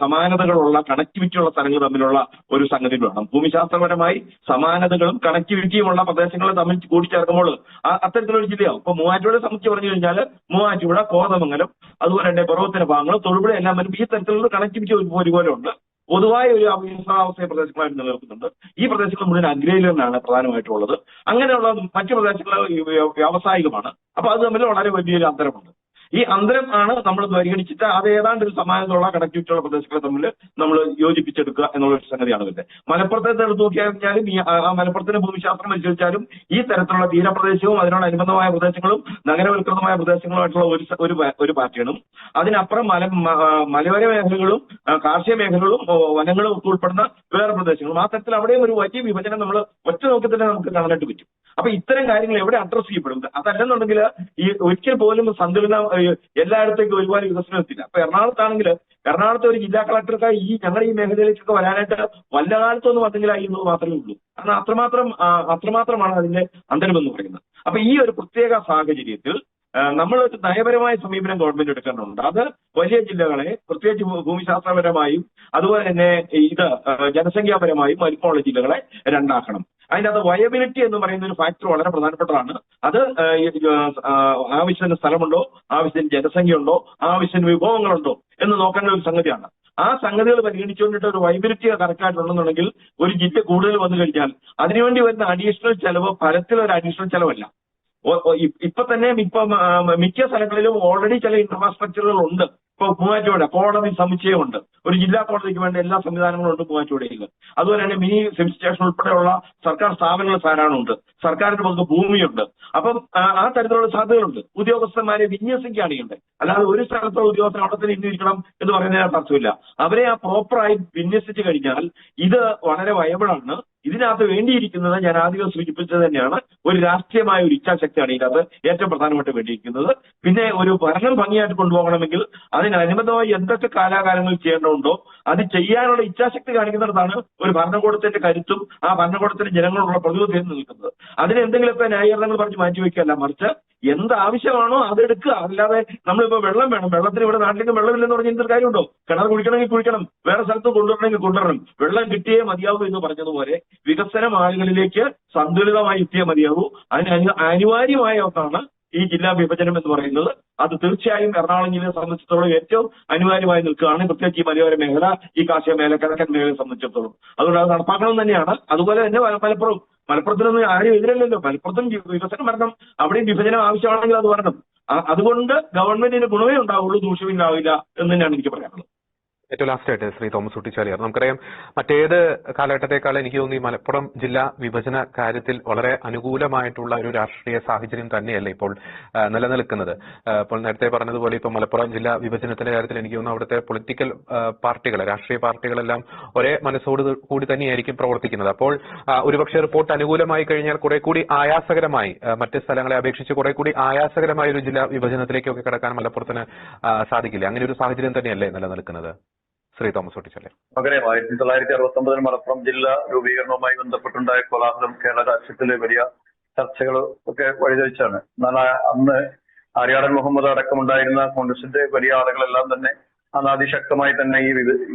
Speaker 3: സമാനതകളുള്ള കണക്ടിവിറ്റിയുള്ള സ്ഥലങ്ങൾ തമ്മിലുള്ള ഒരു സംഗതി വേണം. ഭൂമിശാസ്ത്രപരമായി സമാനതകളും കണക്ടിവിറ്റിയുമുള്ള പ്രദേശങ്ങൾ തമ്മിൽ കൂടിച്ചേർക്കുമ്പോൾ അത്തരത്തിലൊരു ജില്ലയാവും. ഇപ്പൊ മൂവാറ്റുപുഴയെ സംബന്ധിച്ച് പറഞ്ഞു കഴിഞ്ഞാൽ മൂവാറ്റുപുഴ, കോതമംഗലം, അതുപോലെ തന്നെ പർവ്വതത്തിന്റെ ഭാഗങ്ങൾ, തൊടുപുഴ എല്ലാം വരും. ഈ തരത്തിലുള്ള കണക്ടിവിറ്റി ഒരുപോലെ ഉണ്ട്. പൊതുവായ ഒരു അവിശ്വാസ പ്രദേശങ്ങളായിട്ട് നിലനിൽക്കുന്നുണ്ട്. ഈ പ്രദേശങ്ങൾ മുഴുവൻ അഗ്രേരിയനാണ് പ്രധാനമായിട്ടുള്ളത്. അങ്ങനെയുള്ള മറ്റു പ്രദേശങ്ങൾ വ്യാവസായികമാണ്. അപ്പൊ അത് തമ്മിൽ വളരെ വലിയൊരു അന്തരമുണ്ട്. ഈ അന്തരം ആണ് നമ്മൾ പരിഗണിച്ചിട്ട് അത് ഏതാണ്ട് ഒരു സമാനതയുള്ള കണക്ടിവിറ്റിയുള്ള പ്രദേശങ്ങളെ തമ്മിൽ നമ്മൾ യോജിപ്പിച്ചെടുക്കുക എന്നുള്ള ഒരു സംഗതിയാണ് വരുന്നത്. മലപ്പുറത്തെ എടുത്ത് നോക്കിയാലും ഈ മലപ്പുറത്തിന്റെ ഭൂമിശാസ്ത്രം പരിശോധിച്ചാലും ഈ തരത്തിലുള്ള തീരപ്രദേശവും അതിനോടനുബന്ധമായ പ്രദേശങ്ങളും നഗരവൽകൃതമായ പ്രദേശങ്ങളുമായിട്ടുള്ള ഒരു പാറ്റേണും അതിനപ്പുറം മലയോര മേഖലകളും കാർഷിക മേഖലകളും വനങ്ങളും ഒക്കെ ഉൾപ്പെടുന്ന വേറെ പ്രദേശങ്ങളും ആ തരത്തിൽ അവിടെയും ഒരു വലിയ വിഭജനം നമ്മൾ ഒറ്റ നോക്കി തന്നെ നമുക്ക് കാണാനായിട്ട് പറ്റും. അപ്പൊ ഇത്തരം കാര്യങ്ങൾ എവിടെ അഡ്രസ് ചെയ്യപ്പെടും? അതല്ലെന്നുണ്ടെങ്കിൽ ഈ ഒരിക്കൽ പോലും സന്തുലനം എല്ലായിടത്തേക്കും ഒരുപാട് വികസനം എത്തില്ല. അപ്പൊ എറണാകുളത്തെ ഒരു ജില്ലാ കളക്ടർക്ക് ഞങ്ങളുടെ ഈ മേഖലയിലേക്കൊക്കെ വരാനായിട്ട് വല്ല കാലത്തൊന്നും വന്നെങ്കിലായി എന്നത് മാത്രമേ ഉള്ളൂ. കാരണം അത്രമാത്രമാണ് അതിന്റെ അന്തരമെന്ന് പറയുന്നത്. അപ്പൊ ഈ ഒരു പ്രത്യേക സാഹചര്യത്തിൽ നമ്മൾ ഒരു നയപരമായ സമീപനം ഗവൺമെന്റ് എടുക്കേണ്ടതുണ്ട്. അത് വലിയ ജില്ലകളെ പ്രത്യേകിച്ച് ഭൂമിശാസ്ത്രപരമായും അതുപോലെ തന്നെ ഇത് ജനസംഖ്യാപരമായും വലിപ്പമുള്ള ജില്ലകളെ രണ്ടാക്കണം. അതിൻ്റെ അത് വയബിലിറ്റി എന്ന് പറയുന്ന ഒരു ഫാക്ടർ വളരെ പ്രധാനപ്പെട്ടതാണ്. അത് ആവശ്യത്തിന് സ്ഥലമുണ്ടോ, ആവശ്യത്തിന് ജനസംഖ്യ ഉണ്ടോ, ആവശ്യത്തിന് വിഭവങ്ങളുണ്ടോ എന്ന് നോക്കേണ്ട ഒരു സംഗതിയാണ്. ആ സംഗതികൾ പരിഗണിച്ചുകൊണ്ടിട്ട് ഒരു വൈബിലിറ്റി കറക്റ്റ് ആയിട്ടുണ്ടെന്നുണ്ടെങ്കിൽ ഒരു ജില്ല കൂടുതൽ വന്നു കഴിഞ്ഞാൽ അതിനുവേണ്ടി വരുന്ന അഡീഷണൽ ചെലവ് ഫലത്തിൽ ഒരു അഡീഷണൽ ചെലവല്ല. ഇപ്പൊ തന്നെ മിക്ക സ്ഥലങ്ങളിലും ഓൾറെഡി ചില ഇൻഫ്രാസ്ട്രക്ചറുകൾ ഉണ്ട്. ഇപ്പൊ മൂവാറ്റുപുഴ കോടതി സമുച്ചയമുണ്ട്, ഒരു ജില്ലാ കോടതിക്ക് വേണ്ട എല്ലാ സംവിധാനങ്ങളും ഉണ്ട് മൂവാറ്റുപുഴയിൽ. അതുപോലെ തന്നെ മിനി സിവിൽ സ്റ്റേഷൻ ഉൾപ്പെടെയുള്ള സർക്കാർ സ്ഥാപനങ്ങൾ ധാരാളമുണ്ട്, സർക്കാരിന്റെ പങ്ക് ഭൂമിയുണ്ട്. അപ്പം ആ തരത്തിലുള്ള സാധ്യതകളുണ്ട്. ഉദ്യോഗസ്ഥന്മാരെ വിന്യസിക്കുകയാണ് ചെയ്യേണ്ടത്. അല്ലാതെ ഒരു സ്ഥലത്തുള്ള ഉദ്യോഗസ്ഥർ അവിടെ തന്നെ ഇരിക്കണം എന്ന് പറയുന്നതിനകത്ത് അർത്ഥമില്ല. അവരെ ആ പ്രോപ്പറായി വിന്യസിച്ചു കഴിഞ്ഞാൽ ഇത് വളരെ വയബിളാണ്. ഇതിനകത്ത് വേണ്ടിയിരിക്കുന്നത് ഞാൻ ആദ്യം സൂചിപ്പിച്ചത് തന്നെയാണ്, ഒരു രാഷ്ട്രീയമായ ഒരു ഇച്ഛാശക്തിയാണ് ഇതിനകത്ത് ഏറ്റവും പ്രധാനമായിട്ട് വേണ്ടിയിരിക്കുന്നത്. പിന്നെ ഒരു ഭരണം ഭംഗിയായിട്ട് കൊണ്ടുപോകണമെങ്കിൽ അതിനനുബന്ധമായി എന്തൊക്കെ കാലാകാലങ്ങൾ ചെയ്യേണ്ടതുണ്ടോ അത് ചെയ്യാനുള്ള ഇച്ഛാശക്തി കാണിക്കുന്നിടത്താണ് ഒരു ഭരണകൂടത്തിന്റെ കരുത്തും ആ ഭരണകൂടത്തിന്റെ ജനങ്ങളോടുള്ള പ്രതിബദ്ധതയും നിൽക്കുന്നത്. അതിന് എന്തെങ്കിലുമൊക്കെ ന്യായീകരണങ്ങൾ പറഞ്ഞ് മാറ്റിവെക്കുകയല്ല, മറിച്ച് എന്ത് ആവശ്യമാണോ അതെടുക്കുക. അല്ലാതെ നമ്മളിപ്പോ വെള്ളം വേണം, വെള്ളത്തിന് ഇവിടെ നാട്ടിലേക്ക് വെള്ളമില്ലെന്ന് പറഞ്ഞാൽ എന്തൊരു കാര്യമുണ്ടോ? കിണർ കുടിക്കണമെങ്കിൽ കുടിക്കണം, വേറെ സ്ഥലത്ത് കൊണ്ടുവരണമെങ്കിൽ കൊണ്ടുവരണം, വെള്ളം കിട്ടിയേ മതിയാവൂ എന്ന് പറഞ്ഞതുപോലെ വികസനം ആളുകളിലേക്ക് സന്തുലിതമായി എത്തിയേ മതിയാവൂ. അതിന് അനിവാര്യമായ ഒന്നാണ് ഈ ജില്ലാ വിഭജനം എന്ന് പറയുന്നത്. അത് തീർച്ചയായും എറണാകുളം ജില്ലയെ സംബന്ധിച്ചിടത്തോളം ഏറ്റവും അനിവാര്യമായി നിൽക്കുകയാണ്, പ്രത്യേകിച്ച് ഈ മലയോര മേഖല, ഈ കാർഷിക മേഖല, കിഴക്കൻ മേഖലയെ സംബന്ധിച്ചിടത്തോളം. അതുകൊണ്ട് അത് നടപ്പാക്കണം തന്നെയാണ്. അതുപോലെ തന്നെ മലപ്പുറത്തിനൊന്നും ആരും എതിരല്ലല്ലോ. മലപ്പുറത്തും വികസനം വരണം, അവിടെയും വിഭജനം ആവശ്യമാണെങ്കിൽ അത് വരണം. അതുകൊണ്ട് ഗവൺമെന്റിന് ഗുണമേ ഉണ്ടാവുള്ളൂ, ദൂഷ്യമില്ലാവില്ല എന്ന് തന്നെയാണ് എനിക്ക് പറയാനുള്ളത്.
Speaker 1: ഏറ്റവും ലാസ്റ്റായിട്ട് ശ്രീ തോമസ് കുട്ടിച്ചാലിയാർ, നമുക്കറിയാം മറ്റേത് കാലഘട്ടത്തെക്കാൾ എനിക്ക് തോന്നുന്നു ഈ മലപ്പുറം ജില്ലാ വിഭജന കാര്യത്തിൽ വളരെ അനുകൂലമായിട്ടുള്ള ഒരു രാഷ്ട്രീയ സാഹചര്യം തന്നെയല്ലേ ഇപ്പോൾ നിലനിൽക്കുന്നത്. ഇപ്പോൾ നേരത്തെ പറഞ്ഞതുപോലെ ഇപ്പോൾ മലപ്പുറം ജില്ലാ വിഭജനത്തിന്റെ കാര്യത്തിൽ എനിക്ക് തോന്നുന്നു അവിടുത്തെ പൊളിറ്റിക്കൽ പാർട്ടികൾ, രാഷ്ട്രീയ പാർട്ടികളെല്ലാം ഒരേ മനസ്സോട് കൂടി തന്നെയായിരിക്കും പ്രവർത്തിക്കുന്നത്. അപ്പോൾ ഒരുപക്ഷെ റിപ്പോർട്ട് അനുകൂലമായി കഴിഞ്ഞാൽ കുറെ കൂടി ആയാസകരമായി, മറ്റ് സ്ഥലങ്ങളെ അപേക്ഷിച്ച് കുറെ കൂടി ആയാസകരമായ ഒരു ജില്ലാ വിഭജനത്തിലേക്കൊക്കെ കടക്കാൻ മലപ്പുറത്തിന് സാധിക്കില്ല. അങ്ങനെ ഒരു സാഹചര്യം തന്നെയല്ലേ നിലനിൽക്കുന്നത്? ശ്രീ തോമസ് കുട്ടിച്ചാലിയാർ,
Speaker 4: നമുക്കറിയാം 1969 മലപ്പുറം ജില്ലാ രൂപീകരണവുമായി ബന്ധപ്പെട്ടുണ്ടായ കോലാഹലം കേരള രാഷ്ട്രീയത്തിലെ വലിയ ചർച്ചകൾ ഒക്കെ വഴിതെളിച്ചാണ്. എന്നാൽ അന്ന് ആര്യാടൻ മുഹമ്മദ് അടക്കമുണ്ടായിരുന്ന കോൺഗ്രസിന്റെ വലിയ ആളുകളെല്ലാം തന്നെ അന്ന് അതിശക്തമായി തന്നെ ഈ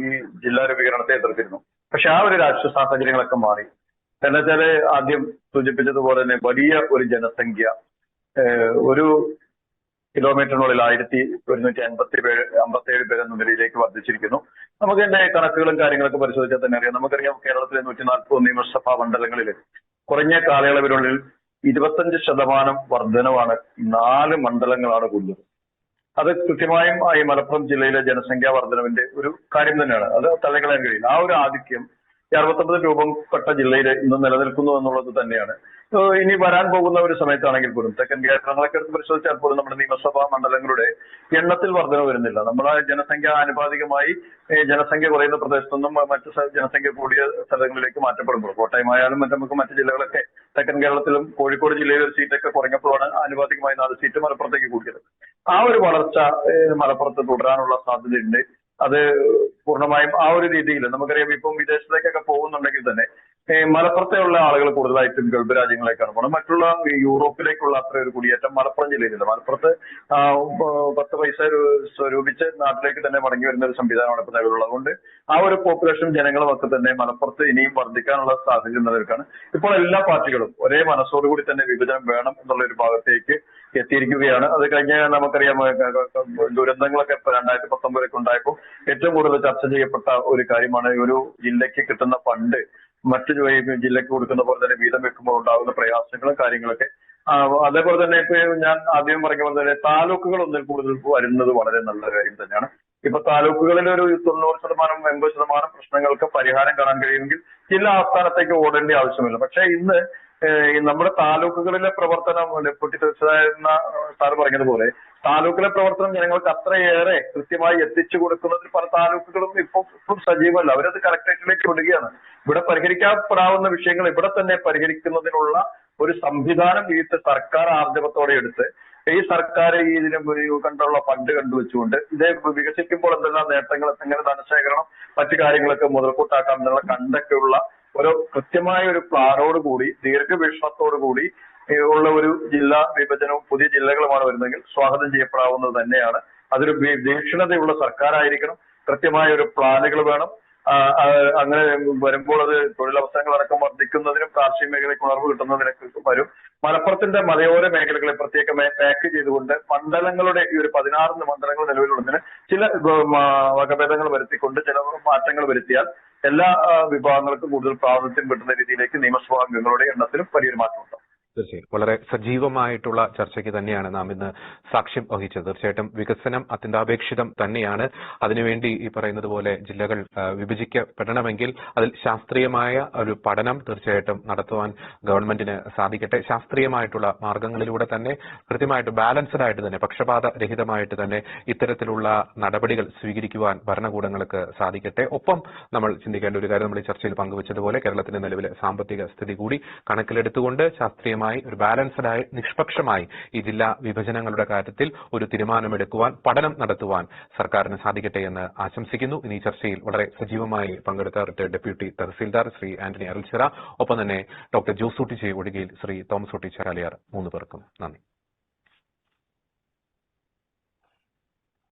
Speaker 4: ജില്ലാ രൂപീകരണത്തെ എതിർത്തിരുന്നു. പക്ഷെ ആ ഒരു രാഷ്ട്രീയ സാഹചര്യങ്ങളൊക്കെ മാറി. എന്നുവെച്ചാല് ആദ്യം സൂചിപ്പിച്ചതുപോലെ തന്നെ വലിയ ഒരു ജനസംഖ്യ, ഒരു കിലോമീറ്ററിനുള്ളിൽ 1157 പേരെന്ന നിലയിലേക്ക് വർദ്ധിച്ചിരിക്കുന്നു. നമുക്ക് എന്റെ കണക്കുകളും കാര്യങ്ങളൊക്കെ പരിശോധിച്ചാൽ തന്നെ അറിയാം. നമുക്കറിയാം കേരളത്തിലെ 140 നിയമസഭാ മണ്ഡലങ്ങളിൽ കുറഞ്ഞ കാലയളവിനുള്ളിൽ 25% വർധനവാണ് 4 മണ്ഡലങ്ങളാണ് കൂടുതൽ. അത് കൃത്യമായും ഈ മലപ്പുറം ജില്ലയിലെ ജനസംഖ്യാ വർധനവിന്റെ ഒരു കാര്യം തന്നെയാണ്. അത് തള്ളിക്കളയാൻ കഴിയില്ല. ആ ഒരു ആധിക്യം ഈ 69 രൂപപ്പെട്ട ജില്ലയിൽ ഇന്ന് നിലനിൽക്കുന്നു എന്നുള്ളത് തന്നെയാണ്. ഇനി വരാൻ പോകുന്ന ഒരു സമയത്താണെങ്കിൽ പോലും തെക്കൻ കേരളങ്ങളൊക്കെ എടുത്ത് പരിശോധിച്ചാൽ പോലും നമ്മുടെ നിയമസഭാ മണ്ഡലങ്ങളുടെ എണ്ണത്തിൽ വർധന വരുന്നില്ല. നമ്മളെ ജനസംഖ്യ ആനുപാതികമായി ജനസംഖ്യ കുറയുന്ന പ്രദേശത്തുനിന്നും മറ്റ് ജനസംഖ്യ കൂടിയ സ്ഥലങ്ങളിലേക്ക് മാറ്റപ്പെടുമ്പോൾ, കോട്ടയമായാലും മറ്റ് ജില്ലകളൊക്കെ തെക്കൻ കേരളത്തിലും കോഴിക്കോട് ജില്ലയിൽ ഒരു സീറ്റൊക്കെ കുറഞ്ഞപ്പോഴാണ് ആനുപാതികമായി 4 സീറ്റ് മലപ്പുറത്തേക്ക് കൂടിയത്. ആ ഒരു വളർച്ച മലപ്പുറത്ത് തുടരാനുള്ള സാധ്യതയുണ്ട്. അത് പൂർണ്ണമായും ആ ഒരു രീതിയിൽ നമുക്കറിയാം. ഇപ്പം വിദേശത്തേക്കൊക്കെ പോകുന്നുണ്ടെങ്കിൽ തന്നെ മലപ്പുറത്തെയുള്ള ആളുകൾ കൂടുതലായിട്ടും ഗൾഫ് രാജ്യങ്ങളിലേക്കാണ് പോകുന്നത്. മറ്റുള്ള യൂറോപ്പിലേക്കുള്ള അത്ര ഒരു കുടിയേറ്റം മലപ്പുറം ജില്ലയിലില്ല. മലപ്പുറത്ത് 10 പൈസ സ്വരൂപിച്ച് നാട്ടിലേക്ക് തന്നെ മടങ്ങി വരുന്ന ഒരു സംവിധാനമാണ് ഇപ്പൊ നിലവിലുള്ളത്. അതുകൊണ്ട് ആ ഒരു പോപ്പുലേഷൻ ജനങ്ങളും ഒക്കെ തന്നെ മലപ്പുറത്ത് ഇനിയും വർദ്ധിക്കാനുള്ള സാധ്യത നിലനിൽക്കാണ്. ഇപ്പോൾ എല്ലാ പാർട്ടികളും ഒരേ മനസ്സോടുകൂടി തന്നെ വിഭജനം വേണം എന്നുള്ള ഒരു ഭാഗത്തേക്ക് എത്തിയിരിക്കുകയാണ്. അത് കഴിഞ്ഞ നമുക്കറിയാം ദുരന്തങ്ങളൊക്കെ 2019 ഉണ്ടായപ്പോൾ ഏറ്റവും കൂടുതൽ ചർച്ച ചെയ്യപ്പെട്ട ഒരു കാര്യമാണ് ഒരു ജില്ലയ്ക്ക് കിട്ടുന്ന ഫണ്ട് മറ്റു ജില്ലയ്ക്ക് കൊടുക്കുന്ന പോലെ തന്നെ വീതം വെക്കുമ്പോൾ ഉണ്ടാകുന്ന പ്രയാസങ്ങളും കാര്യങ്ങളൊക്കെ അതേപോലെ തന്നെ ഇപ്പൊ ഞാൻ ആദ്യം പറഞ്ഞ പോലെ തന്നെ താലൂക്കുകൾ ഒന്നിൽ കൂടുതൽ വരുന്നത് വളരെ നല്ല കാര്യം തന്നെയാണ്. ഇപ്പൊ താലൂക്കുകളിൽ ഒരു 90% 80% പ്രശ്നങ്ങൾക്ക് പരിഹാരം കാണാൻ കഴിയുമെങ്കിൽ ജില്ലാ ആസ്ഥാനത്തേക്ക് ഓടേണ്ട ആവശ്യമില്ല. പക്ഷെ ഇന്ന് നമ്മുടെ താലൂക്കുകളിലെ പ്രവർത്തനം ഡെപ്യൂട്ടി തീർച്ചയായിരുന്ന സാർ പറഞ്ഞതുപോലെ താലൂക്കിലെ പ്രവർത്തനം ജനങ്ങൾക്ക് അത്രയേറെ കൃത്യമായി എത്തിച്ചു കൊടുക്കുന്നതിൽ പല താലൂക്കുകളും ഇപ്പം സജീവമല്ല. അവരത് കളക്ടറേറ്റിലേക്ക് വിടുകയാണ്. ഇവിടെ പരിഹരിക്കപ്പെടാവുന്ന വിഷയങ്ങൾ ഇവിടെ തന്നെ പരിഹരിക്കുന്നതിനുള്ള ഒരു സംവിധാനം ഈ സർക്കാർ ആർജവത്തോടെ എടുത്ത് ഈ സർക്കാർ ഇതിന് കണ്ടുള്ള ഫണ്ട് കണ്ടുവെച്ചുകൊണ്ട് ഇത് വികസിക്കുമ്പോൾ എന്തെല്ലാം നേട്ടങ്ങൾ, എങ്ങനെ ധനശേഖരണം, മറ്റു കാര്യങ്ങളൊക്കെ മുതൽക്കൂട്ടാക്കാം എന്നുള്ള കണ്ടൊക്കെയുള്ള ഒരു കൃത്യമായ ഒരു പ്ലാനോട് കൂടി ദീർഘവീക്ഷണത്തോടു കൂടി ഉള്ള ഒരു ജില്ലാ വിഭജനവും പുതിയ ജില്ലകളുമാണ് വരുന്നതെങ്കിൽ സ്വാഗതം ചെയ്യപ്പെടാവുന്നത് തന്നെയാണ്. അതൊരു വീക്ഷണതയുള്ള സർക്കാരായിരിക്കണം. കൃത്യമായ ഒരു പ്ലാനുകൾ വേണം. അങ്ങനെ വരുമ്പോൾ അത് തൊഴിലവസരങ്ങളടക്കം വർദ്ധിക്കുന്നതിനും കാർഷിക മേഖലയ്ക്ക് ഉണർവ് കിട്ടുന്നതിനൊക്കെ വരും. മലപ്പുറത്തിന്റെ മലയോര മേഖലകളെ പ്രത്യേകമായി പാക്ക് ചെയ്തുകൊണ്ട് മണ്ഡലങ്ങളുടെ ഈ ഒരു 16 മണ്ഡലങ്ങൾ നിലവിലുള്ളതിന് ചില വകഭേദങ്ങൾ വരുത്തിക്കൊണ്ട് ചില മാറ്റങ്ങൾ വരുത്തിയാൽ എല്ലാ വിഭാഗങ്ങൾക്കും കൂടുതൽ പ്രാതിനിധ്യം കിട്ടുന്ന രീതിയിലേക്ക് നിയമസഭാ അംഗങ്ങളുടെ എണ്ണത്തിലും വലിയൊരു മാറ്റമുണ്ടാവും.
Speaker 1: തീർച്ചയായും വളരെ സജീവമായിട്ടുള്ള ചർച്ചയ്ക്ക് തന്നെയാണ് നാം ഇന്ന് സാക്ഷ്യം വഹിച്ചത്. തീർച്ചയായിട്ടും വികസനം അത്യന്താപേക്ഷിതം തന്നെയാണ്. അതിനുവേണ്ടി ഈ പറയുന്നത് പോലെ ജില്ലകൾ വിഭജിക്കപ്പെടണമെങ്കിൽ അതിൽ ശാസ്ത്രീയമായ ഒരു പഠനം തീർച്ചയായിട്ടും നടത്തുവാൻ ഗവൺമെന്റിന് സാധിക്കട്ടെ. ശാസ്ത്രീയമായിട്ടുള്ള മാർഗങ്ങളിലൂടെ തന്നെ കൃത്യമായിട്ട് ബാലൻസ്ഡ് ആയിട്ട് തന്നെ പക്ഷപാത രഹിതമായിട്ട് തന്നെ ഇത്തരത്തിലുള്ള നടപടികൾ സ്വീകരിക്കുവാൻ ഭരണകൂടങ്ങൾക്ക് സാധിക്കട്ടെ. ഒപ്പം നമ്മൾ ചിന്തിക്കേണ്ട ഒരു കാര്യം നമ്മൾ ഈ ചർച്ചയിൽ പങ്കുവച്ചതുപോലെ കേരളത്തിന്റെ നിലവിലെ സാമ്പത്തിക സ്ഥിതി കൂടി കണക്കിലെടുത്തുകൊണ്ട് ശാസ്ത്രീയമായി ഒരു ബാലൻസ്ഡായി നിഷ്പക്ഷമായി ഈ ജില്ലാ വിഭജനങ്ങളുടെ കാര്യത്തിൽ ഒരു തീരുമാനമെടുക്കുവാൻ പഠനം നടത്തുവാൻ സർക്കാരിന് സാധിക്കട്ടെ എന്ന് ആശംസിക്കുന്നു. ഇനി ചർച്ചയിൽ വളരെ സജീവമായി പങ്കെടുത്ത റിട്ടയർഡ് ഡെപ്യൂട്ടി തഹസിൽദാർ ശ്രീ ആന്റണി അരുൾച്ചിറ, ഒപ്പം തന്നെ ഡോക്ടർ ജോസൂട്ടി ഒഴികയിൽ ശ്രീ തോമസ് ഊട്ടി ചാലിയാർ, 3 പേർക്കും നന്ദി.